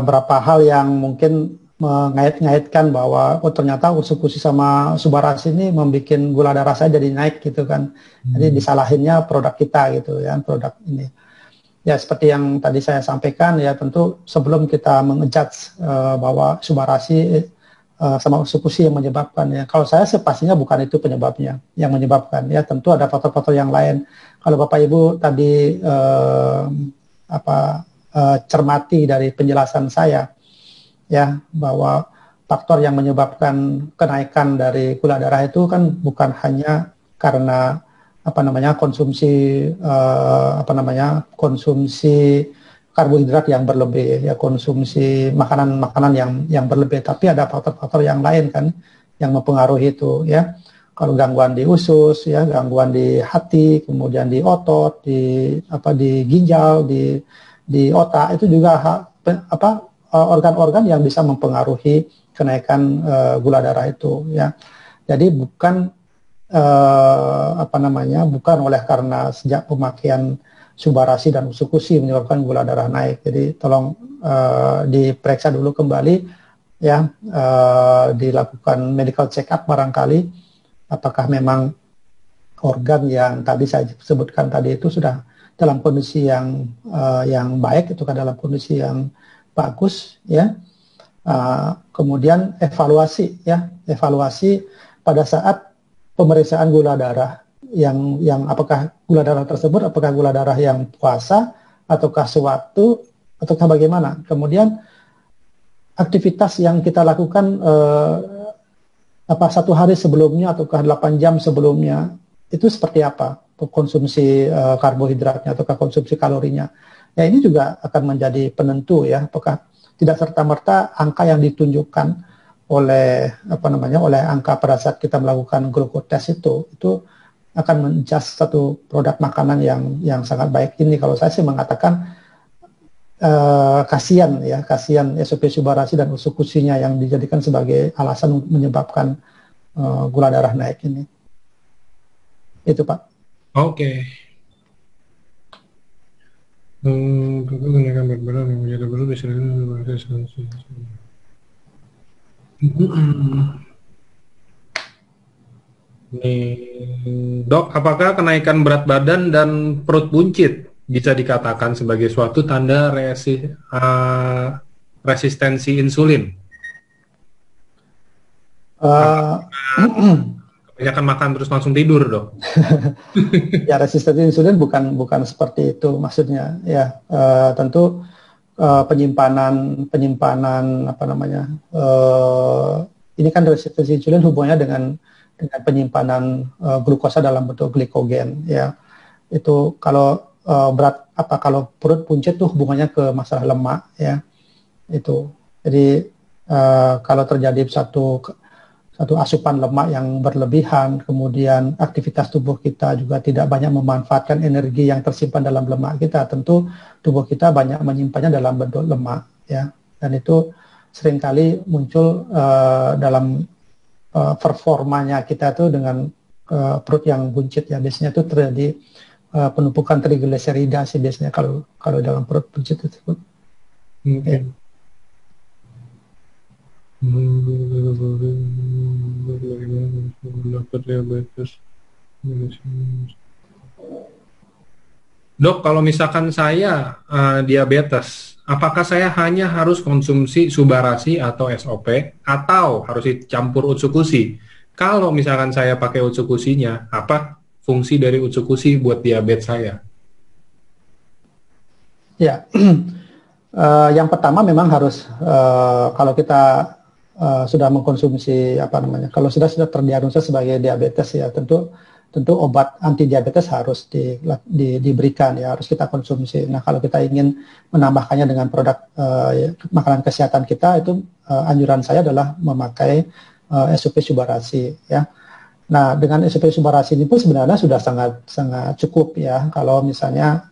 berapa hal yang mungkin mengait-ngaitkan bahwa ternyata Utsukushi sama Subarasi ini membuat gula darah saya jadi naik gitu kan. Jadi disalahinnya produk kita gitu ya, produk ini. Ya seperti yang tadi saya sampaikan ya, tentu sebelum kita mengejudge bahwa Subarasi sama Utsukushi yang menyebabkan ya. Kalau saya pastinya bukan itu penyebabnya yang menyebabkan ya, tentu ada faktor-faktor yang lain. Kalau Bapak Ibu tadi cermati dari penjelasan saya ya bahwa faktor yang menyebabkan kenaikan dari gula darah itu kan bukan hanya karena konsumsi karbohidrat yang berlebih ya, konsumsi makanan yang berlebih, tapi ada faktor-faktor yang lain kan yang mempengaruhi itu ya. Kalau gangguan di usus ya, gangguan di hati, kemudian di otot, di ginjal, di otak, itu juga organ-organ yang bisa mempengaruhi kenaikan gula darah itu ya. Jadi bukan bukan oleh karena sejak pemakaian subarasi dan usukusi menyebabkan gula darah naik. Jadi tolong diperiksa dulu kembali ya, dilakukan medical check up barangkali apakah memang organ yang tadi saya sebutkan tadi itu sudah dalam kondisi yang baik, itu kan dalam kondisi yang bagus ya. Kemudian evaluasi pada saat pemeriksaan gula darah yang apakah gula darah tersebut apakah gula darah yang puasa ataukah sewaktu ataukah bagaimana. Kemudian aktivitas yang kita lakukan apa 1 hari sebelumnya ataukah 8 jam sebelumnya itu seperti apa, konsumsi karbohidratnya ataukah konsumsi kalorinya. Ya ini juga akan menjadi penentu ya, apakah tidak serta-merta angka yang ditunjukkan oleh oleh angka pada saat kita melakukan glukotes itu akan menjudge satu produk makanan yang sangat baik. Ini kalau saya sih mengatakan kasihan SOP subarasi dan usukusinya yang dijadikan sebagai alasan menyebabkan gula darah naik ini. Itu Pak. Oke. Kenaikan berat badan yang menjadi perlu bisa Nih, Dok, apakah kenaikan berat badan dan perut buncit bisa dikatakan sebagai suatu tanda resistensi insulin? Kebanyakan makan terus langsung tidur, Dok. Ya, resistensi insulin bukan seperti itu maksudnya ya. Tentu penyimpanan ini kan resistensi insulin hubungannya dengan penyimpanan glukosa dalam bentuk glikogen ya. Itu kalau kalau perut buncit tuh hubungannya ke masalah lemak ya. Itu jadi kalau terjadi satu asupan lemak yang berlebihan, kemudian aktivitas tubuh kita juga tidak banyak memanfaatkan energi yang tersimpan dalam lemak kita, tentu tubuh kita banyak menyimpannya dalam bentuk lemak ya, dan itu seringkali muncul dalam performanya kita tuh dengan perut yang buncit ya. Biasanya itu terjadi penumpukan trigliserida sih biasanya kalau dalam perut buncit tersebut. Okay. Dok, kalau misalkan saya diabetes, apakah saya hanya harus konsumsi subarasi atau SOP atau harus dicampur utsukushi? Kalau misalkan saya pakai utsukushinya, apa fungsi dari utsukushi buat diabetes saya? Ya, yang pertama memang harus kalau kita sudah mengkonsumsi kalau sudah terdiagnosa sebagai diabetes ya, tentu obat anti diabetes harus diberikan ya, harus kita konsumsi. Nah, kalau kita ingin menambahkannya dengan produk makanan kesehatan kita, itu anjuran saya adalah memakai SOP subarasi ya. Nah, dengan SOP subarasi ini pun sebenarnya sudah sangat cukup ya, kalau misalnya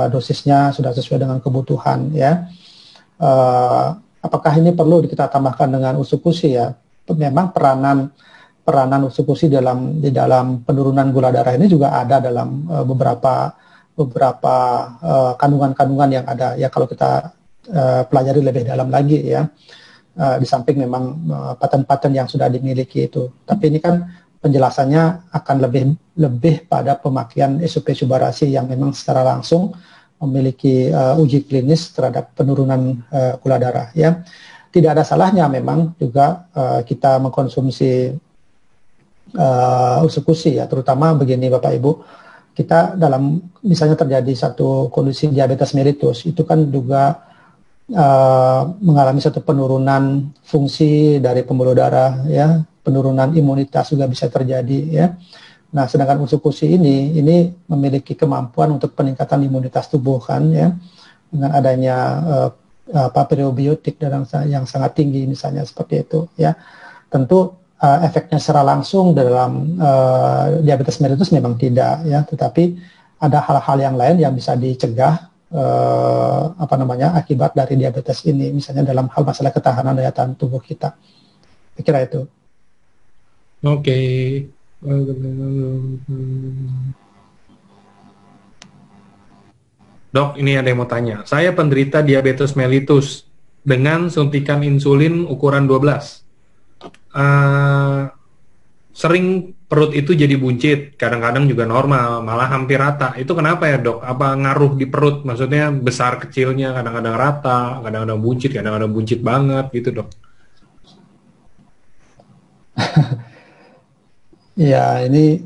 dosisnya sudah sesuai dengan kebutuhan ya. Apakah ini perlu kita tambahkan dengan usukushi ya? Memang peranan usukushi di dalam penurunan gula darah ini juga ada dalam beberapa kandungan-kandungan yang ada ya, kalau kita pelajari lebih dalam lagi ya. Di samping memang paten-paten yang sudah dimiliki itu. Tapi ini kan penjelasannya akan lebih pada pemakaian SOP subarasi yang memang secara langsung memiliki uji klinis terhadap penurunan gula darah ya. Tidak ada salahnya memang juga kita mengkonsumsi usukushi ya, terutama begini Bapak Ibu, kita dalam misalnya terjadi satu kondisi diabetes mellitus, itu kan juga mengalami satu penurunan fungsi dari pembuluh darah ya, penurunan imunitas juga bisa terjadi ya. Nah, sedangkan usukushi ini memiliki kemampuan untuk peningkatan imunitas tubuh kan ya, dengan adanya probiotik yang sangat tinggi misalnya seperti itu ya. Tentu efeknya secara langsung dalam diabetes mellitus memang tidak ya, tetapi ada hal-hal yang lain yang bisa dicegah akibat dari diabetes ini, misalnya dalam hal masalah ketahanan daya tahan tubuh kita. Saya kira itu. Oke. Dok, ini ada yang mau tanya. Saya penderita diabetes mellitus dengan suntikan insulin ukuran 12. Sering perut itu jadi buncit, kadang-kadang juga normal, malah hampir rata. Itu kenapa ya dok? Apa ngaruh di perut? Maksudnya besar kecilnya kadang-kadang rata, kadang-kadang buncit banget gitu dok. Ya, ini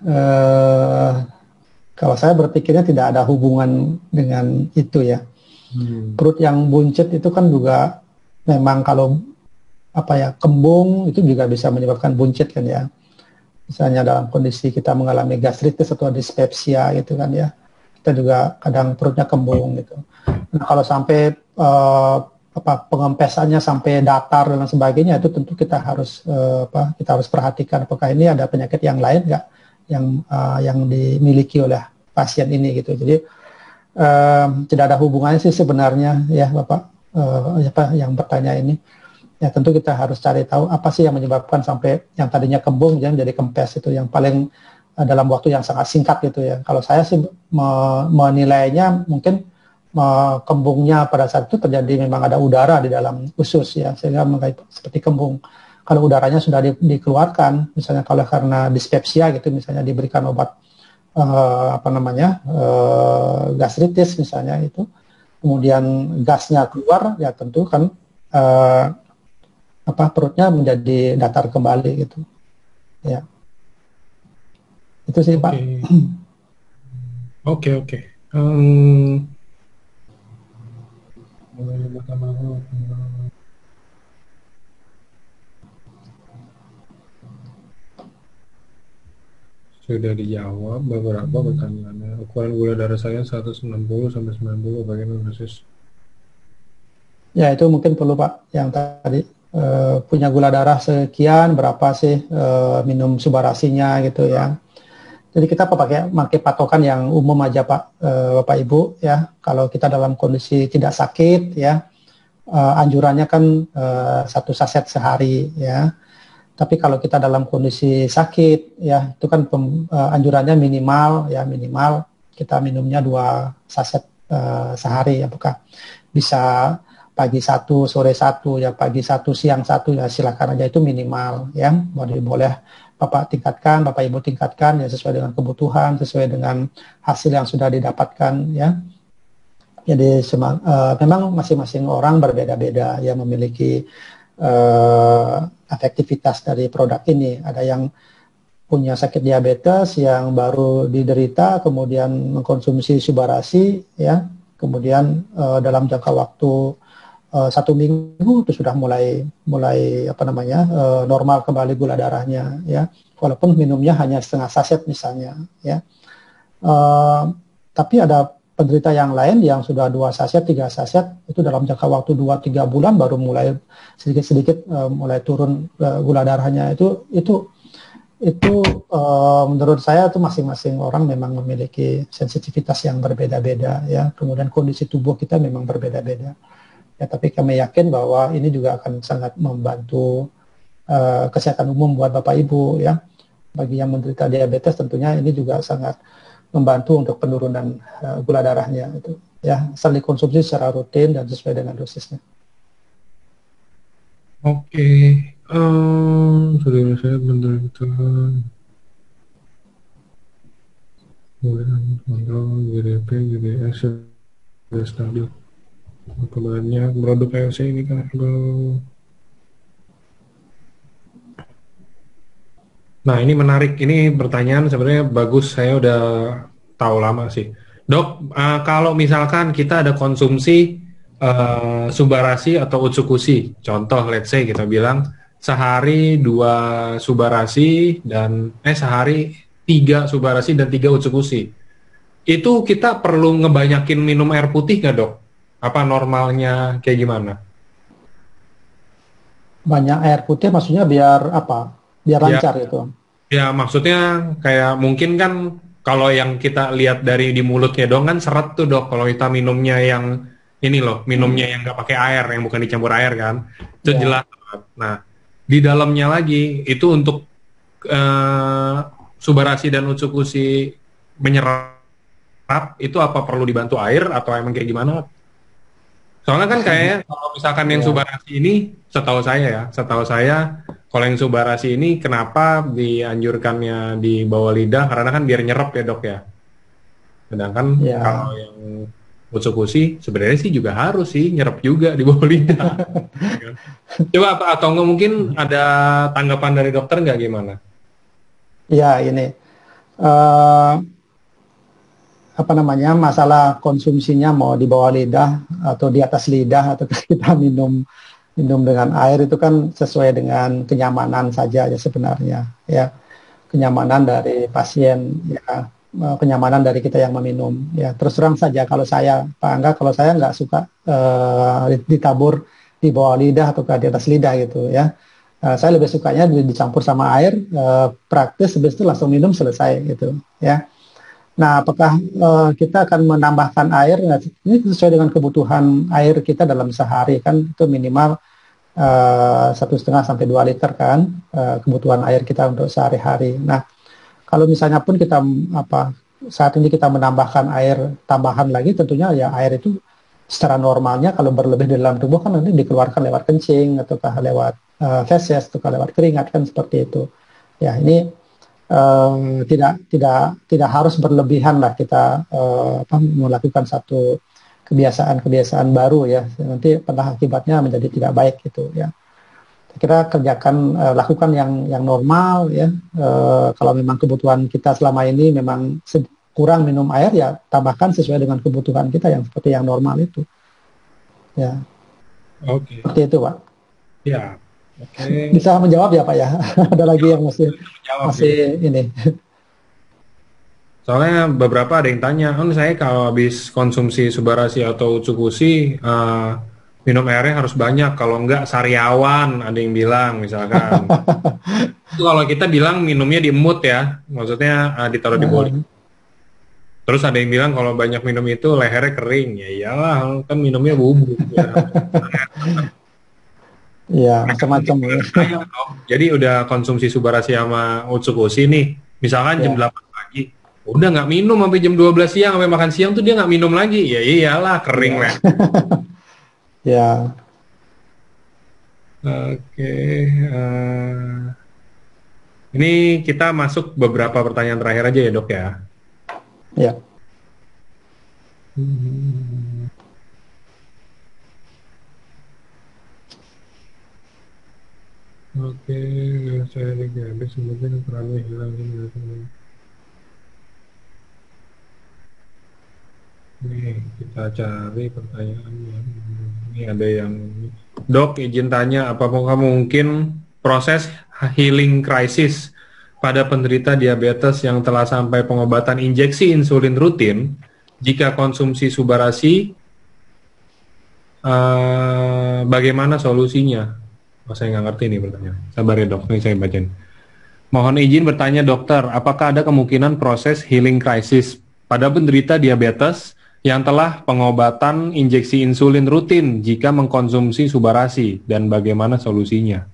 eh, kalau saya berpikirnya tidak ada hubungan dengan itu ya. Perut yang buncit itu kan juga memang kalau apa ya, kembung itu juga bisa menyebabkan buncit kan ya. Misalnya dalam kondisi kita mengalami gastritis atau dispepsia gitu kan ya, kita juga kadang perutnya kembung gitu. Nah kalau sampai pengempesannya sampai datar dan sebagainya, itu tentu kita harus kita harus perhatikan apakah ini ada penyakit yang lain nggak yang dimiliki oleh pasien ini gitu. Jadi tidak ada hubungannya sih sebenarnya ya Bapak yang bertanya ini. Ya tentu kita harus cari tahu apa sih yang menyebabkan sampai yang tadinya kembung jadi kempes, itu yang paling dalam waktu yang sangat singkat gitu ya. Kalau saya sih menilainya mungkin kembungnya pada saat itu terjadi memang ada udara di dalam usus ya, sehingga seperti kembung. Kalau udaranya sudah dikeluarkan, misalnya kalau karena dispepsia gitu, misalnya diberikan obat gastritis misalnya itu, kemudian gasnya keluar ya tentu kan perutnya menjadi datar kembali gitu ya. Itu sih Pak. Oke. Sudah dijawab beberapa pertanyaannya. Ukuran gula darah saya 190 sampai 90, bagaimana dosis? Ya itu mungkin perlu Pak yang tadi punya gula darah sekian, berapa sih minum subarasinya gitu ya. Jadi kita pakai patokan yang umum aja Pak, Bapak Ibu ya. Kalau kita dalam kondisi tidak sakit ya, anjurannya kan 1 saset sehari ya. Tapi kalau kita dalam kondisi sakit ya, itu kan anjurannya minimal kita minumnya 2 saset sehari. Apakah bisa pagi 1, sore 1 ya, pagi 1, siang 1 ya, silakan aja, itu minimal ya. Boleh Bapak tingkatkan, Bapak Ibu tingkatkan ya sesuai dengan kebutuhan, sesuai dengan hasil yang sudah didapatkan ya. Jadi memang masing-masing orang berbeda-beda ya, memiliki efektivitas dari produk ini. Ada yang punya sakit diabetes yang baru diderita, kemudian mengkonsumsi subarasi ya, kemudian dalam jangka waktu 1 minggu itu sudah mulai normal kembali gula darahnya ya, walaupun minumnya hanya setengah saset misalnya ya. Tapi ada penderita yang lain yang sudah 2 saset, 3 saset, itu dalam jangka waktu 2-3 bulan baru mulai sedikit-sedikit mulai turun gula darahnya. Itu menurut saya itu masing-masing orang memang memiliki sensitivitas yang berbeda-beda ya. Kemudian kondisi tubuh kita memang berbeda-beda. Ya, tapi kami yakin bahwa ini juga akan sangat membantu kesehatan umum buat Bapak Ibu ya. Bagi yang menderita diabetes tentunya ini juga sangat membantu untuk penurunan gula darahnya itu ya, asal dikonsumsi secara rutin dan sesuai dengan dosisnya. Oke, saudara saya menderita kontrol GDP, GDS sudah stabil. Kebanyakan produk AOC ini kan Nah ini menarik, ini pertanyaan sebenarnya bagus, saya udah tahu lama sih. Dok, kalau misalkan kita ada konsumsi subarasi atau utsukushi, contoh let's say kita bilang sehari 2 subarasi dan sehari 3 subarasi dan 3 utsukushi, itu kita perlu ngebanyakin minum air putih nggak dok? Apa normalnya kayak gimana? Banyak air putih maksudnya biar apa? Biar lancar gitu. Ya maksudnya kayak mungkin kan kalau yang kita lihat dari di mulutnya dong kan seret tuh dok. Kalau kita minumnya yang ini loh, minumnya yang nggak pakai air, yang bukan dicampur air kan, itu jelas. Nah di dalamnya lagi itu untuk subarasi dan utsukushi menyerap menyerap itu apa perlu dibantu air atau emang kayak gimana? Soalnya kan kayaknya kalau misalkan yang Subarasi ini, setahu saya kalau yang Subarasi ini kenapa dianjurkannya di bawah lidah karena kan biar nyerap ya dok ya. Sedangkan kalau Ya, yang Utsukushi sebenarnya sih juga harus sih nyerap juga di bawah lidah. Coba atau nggak mungkin ada tanggapan dari dokter nggak gimana? ya ini eh, apa namanya masalah konsumsinya mau di bawah lidah atau di atas lidah atau kita minum dengan air itu kan sesuai dengan kenyamanan saja ya sebenarnya ya, kenyamanan dari pasien ya, kenyamanan dari kita yang meminum ya. Terus terang saja kalau saya Pak Angga, kalau saya nggak suka ditabur di bawah lidah atau di atas lidah gitu ya. Saya lebih sukanya dicampur sama air, praktis habis itu langsung minum selesai gitu ya. Nah, apakah kita akan menambahkan air? Nah, ini sesuai dengan kebutuhan air kita dalam sehari kan itu minimal 1,5 sampai 2 liter kan kebutuhan air kita untuk sehari-hari. Nah, kalau misalnya pun kita saat ini kita menambahkan air tambahan lagi, tentunya ya air itu secara normalnya kalau berlebih di dalam tubuh kan nanti dikeluarkan lewat kencing ataukah lewat feses ataukah lewat keringat kan seperti itu. Ya, ini tidak harus berlebihan lah kita melakukan satu kebiasaan-kebiasaan baru ya, nanti pada akibatnya menjadi tidak baik gitu ya. Saya kira kerjakan lakukan yang normal ya. Kalau memang kebutuhan kita selama ini memang kurang minum air ya tambahkan sesuai dengan kebutuhan kita yang seperti yang normal itu ya. Oke. Seperti itu Pak. Ya. Oke. Bisa menjawab ya Pak ya. Ada lagi yang masih ini. Soalnya beberapa ada yang tanya, saya kalau habis konsumsi Subarasi atau Utsukushi, minum airnya harus banyak, kalau enggak sariawan, ada yang bilang misalkan. Itu kalau kita bilang minumnya di emut ya, maksudnya ditaruh di bawah. Terus ada yang bilang kalau banyak minum itu lehernya kering, ya iyalah, kan minumnya bubuk. Ya. Iya, macam-macam ya. Jadi udah konsumsi Subarasi sama Utsukushi nih, misalkan jam 8 pagi, udah nggak minum sampai jam 12 siang, sampai makan siang tuh dia nggak minum lagi, ya iyalah kering lah. Ya. Oke, ini kita masuk beberapa pertanyaan terakhir aja ya dok ya. Ya. Oke, saya habis mungkin terlalu hilang ini. Nih, kita cari pertanyaannya. Ini ada yang, dok izin tanya, apakah mungkin proses healing crisis pada penderita diabetes yang telah sampai pengobatan injeksi insulin rutin jika konsumsi Subarasi, bagaimana solusinya? Saya nggak ngerti nih pertanyaan. Sabar ya dok, ini saya bacain. Mohon izin bertanya dokter, apakah ada kemungkinan proses healing crisis pada penderita diabetes yang telah pengobatan injeksi insulin rutin jika mengkonsumsi Subarasi dan bagaimana solusinya?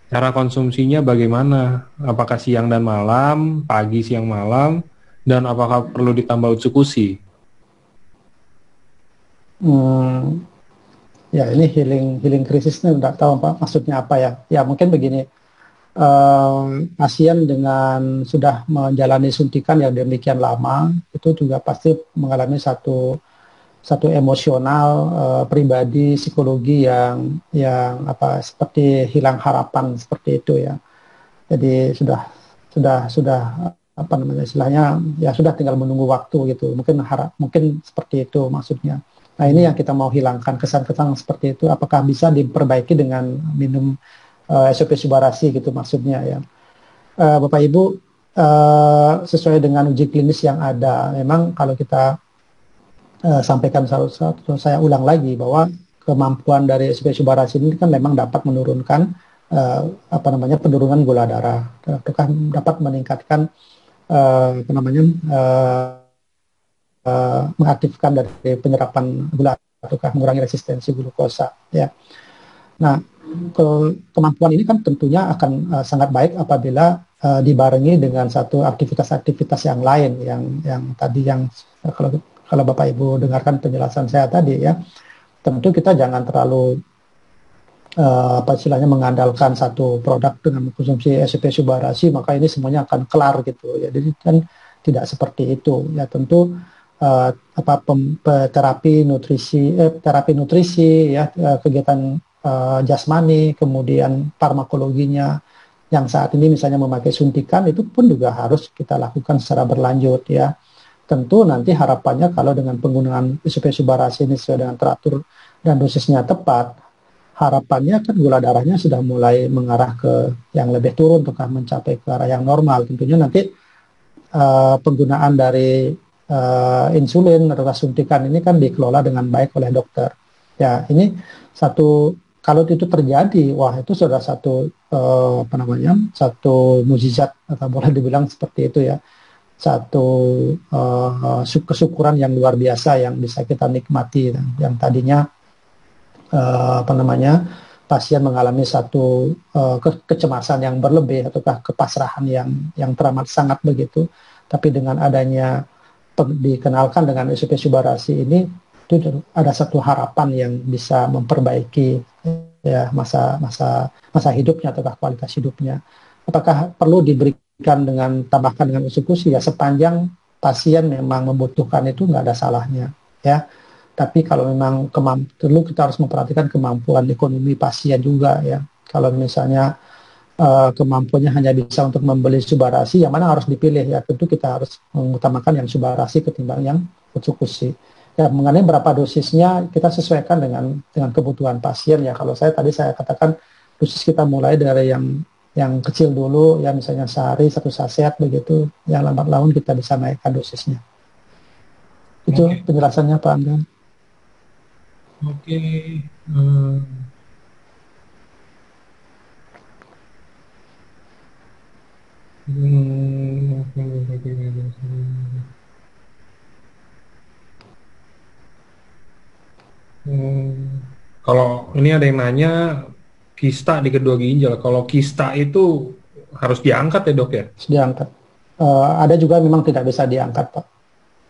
Cara konsumsinya bagaimana? Apakah siang dan malam, pagi, siang, malam, dan apakah perlu ditambah Utsukushi? Ya ini healing krisisnya nggak tahu Pak maksudnya apa ya. Ya mungkin begini, pasien dengan sudah menjalani suntikan yang demikian lama itu juga pasti mengalami satu emosional, pribadi, psikologi yang seperti hilang harapan seperti itu ya. Jadi sudah apa namanya istilahnya ya sudah tinggal menunggu waktu gitu. Mungkin seperti itu maksudnya. Nah ini yang kita mau hilangkan kesan-kesan seperti itu. Apakah bisa diperbaiki dengan minum SOP Subarasi gitu maksudnya ya. Bapak Ibu, sesuai dengan uji klinis yang ada, memang kalau kita sampaikan saya ulang lagi bahwa kemampuan dari SOP Subarasi ini kan memang dapat menurunkan penurunan gula darah, dapat meningkatkan mengaktifkan dari penyerapan gula ataukah mengurangi resistensi glukosa ya. Nah, kemampuan ini kan tentunya akan sangat baik apabila dibarengi dengan satu aktivitas-aktivitas yang lain yang tadi yang kalau Bapak Ibu dengarkan penjelasan saya tadi ya, tentu kita jangan terlalu apa istilahnya mengandalkan satu produk dengan konsumsi SPP Subarasi maka ini semuanya akan kelar gitu ya. Jadi kan tidak seperti itu ya, tentu terapi nutrisi ya, kegiatan jasmani, kemudian farmakologinya yang saat ini misalnya memakai suntikan itu pun juga harus kita lakukan secara berlanjut ya. Tentu nanti harapannya kalau dengan penggunaan SPP Subarasi ini sesuai dengan teratur dan dosisnya tepat, harapannya kan gula darahnya sudah mulai mengarah ke yang lebih turun, untuk mencapai ke arah yang normal. Tentunya nanti penggunaan dari insulin atau suntikan ini kan dikelola dengan baik oleh dokter. Ya, ini satu, kalau itu terjadi, wah itu sudah satu satu mukjizat atau boleh dibilang seperti itu ya. Satu kesyukuran yang luar biasa yang bisa kita nikmati, yang tadinya pasien mengalami satu kecemasan yang berlebih ataukah kepasrahan yang teramat sangat begitu, tapi dengan adanya dikenalkan dengan SPP Subarasi ini, itu ada satu harapan yang bisa memperbaiki ya masa hidupnya ataukah kualitas hidupnya. Apakah perlu diberikan tambahkan dengan eksekusi ya, sepanjang pasien memang membutuhkan itu nggak ada salahnya ya. Tapi kalau memang perlu kita harus memperhatikan kemampuan ekonomi pasien juga ya. Kalau misalnya kemampuannya hanya bisa untuk membeli Subarasi, yang mana harus dipilih ya. Tentu kita harus mengutamakan yang Subarasi ketimbang yang eksekusi. Ya, mengenai berapa dosisnya kita sesuaikan dengan kebutuhan pasien ya. Kalau saya katakan dosis kita mulai dari yang kecil dulu ya, misalnya sehari 1 saset begitu. Yang lambat laun kita bisa naikkan dosisnya. Itu penjelasannya Pak Angga. Oke. Kalau ini ada yang nanya kista di kedua ginjal. Kalau kista itu harus diangkat ya dok ya? Harus diangkat. Ada juga memang tidak bisa diangkat Pak.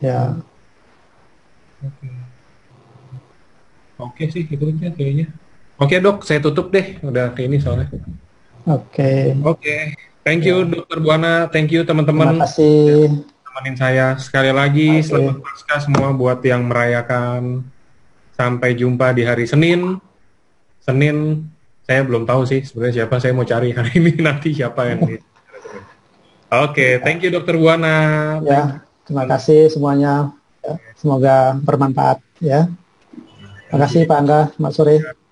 Ya. Oke sih, itu aja kayaknya. Oke dok, saya tutup deh. Udah ke ini soalnya. Oke. Thank you Dokter Buana, thank you teman-teman. Terima kasih. Temenin saya sekali lagi. Selamat Paskah semua buat yang merayakan. Sampai jumpa di hari Senin. Saya belum tahu sih sebenarnya siapa, saya mau cari hari ini nanti siapa yang di. Oke, thank you Dokter Buana. Ya, terima kasih semuanya. Semoga bermanfaat ya. Terima kasih Pak Angga, selamat sore.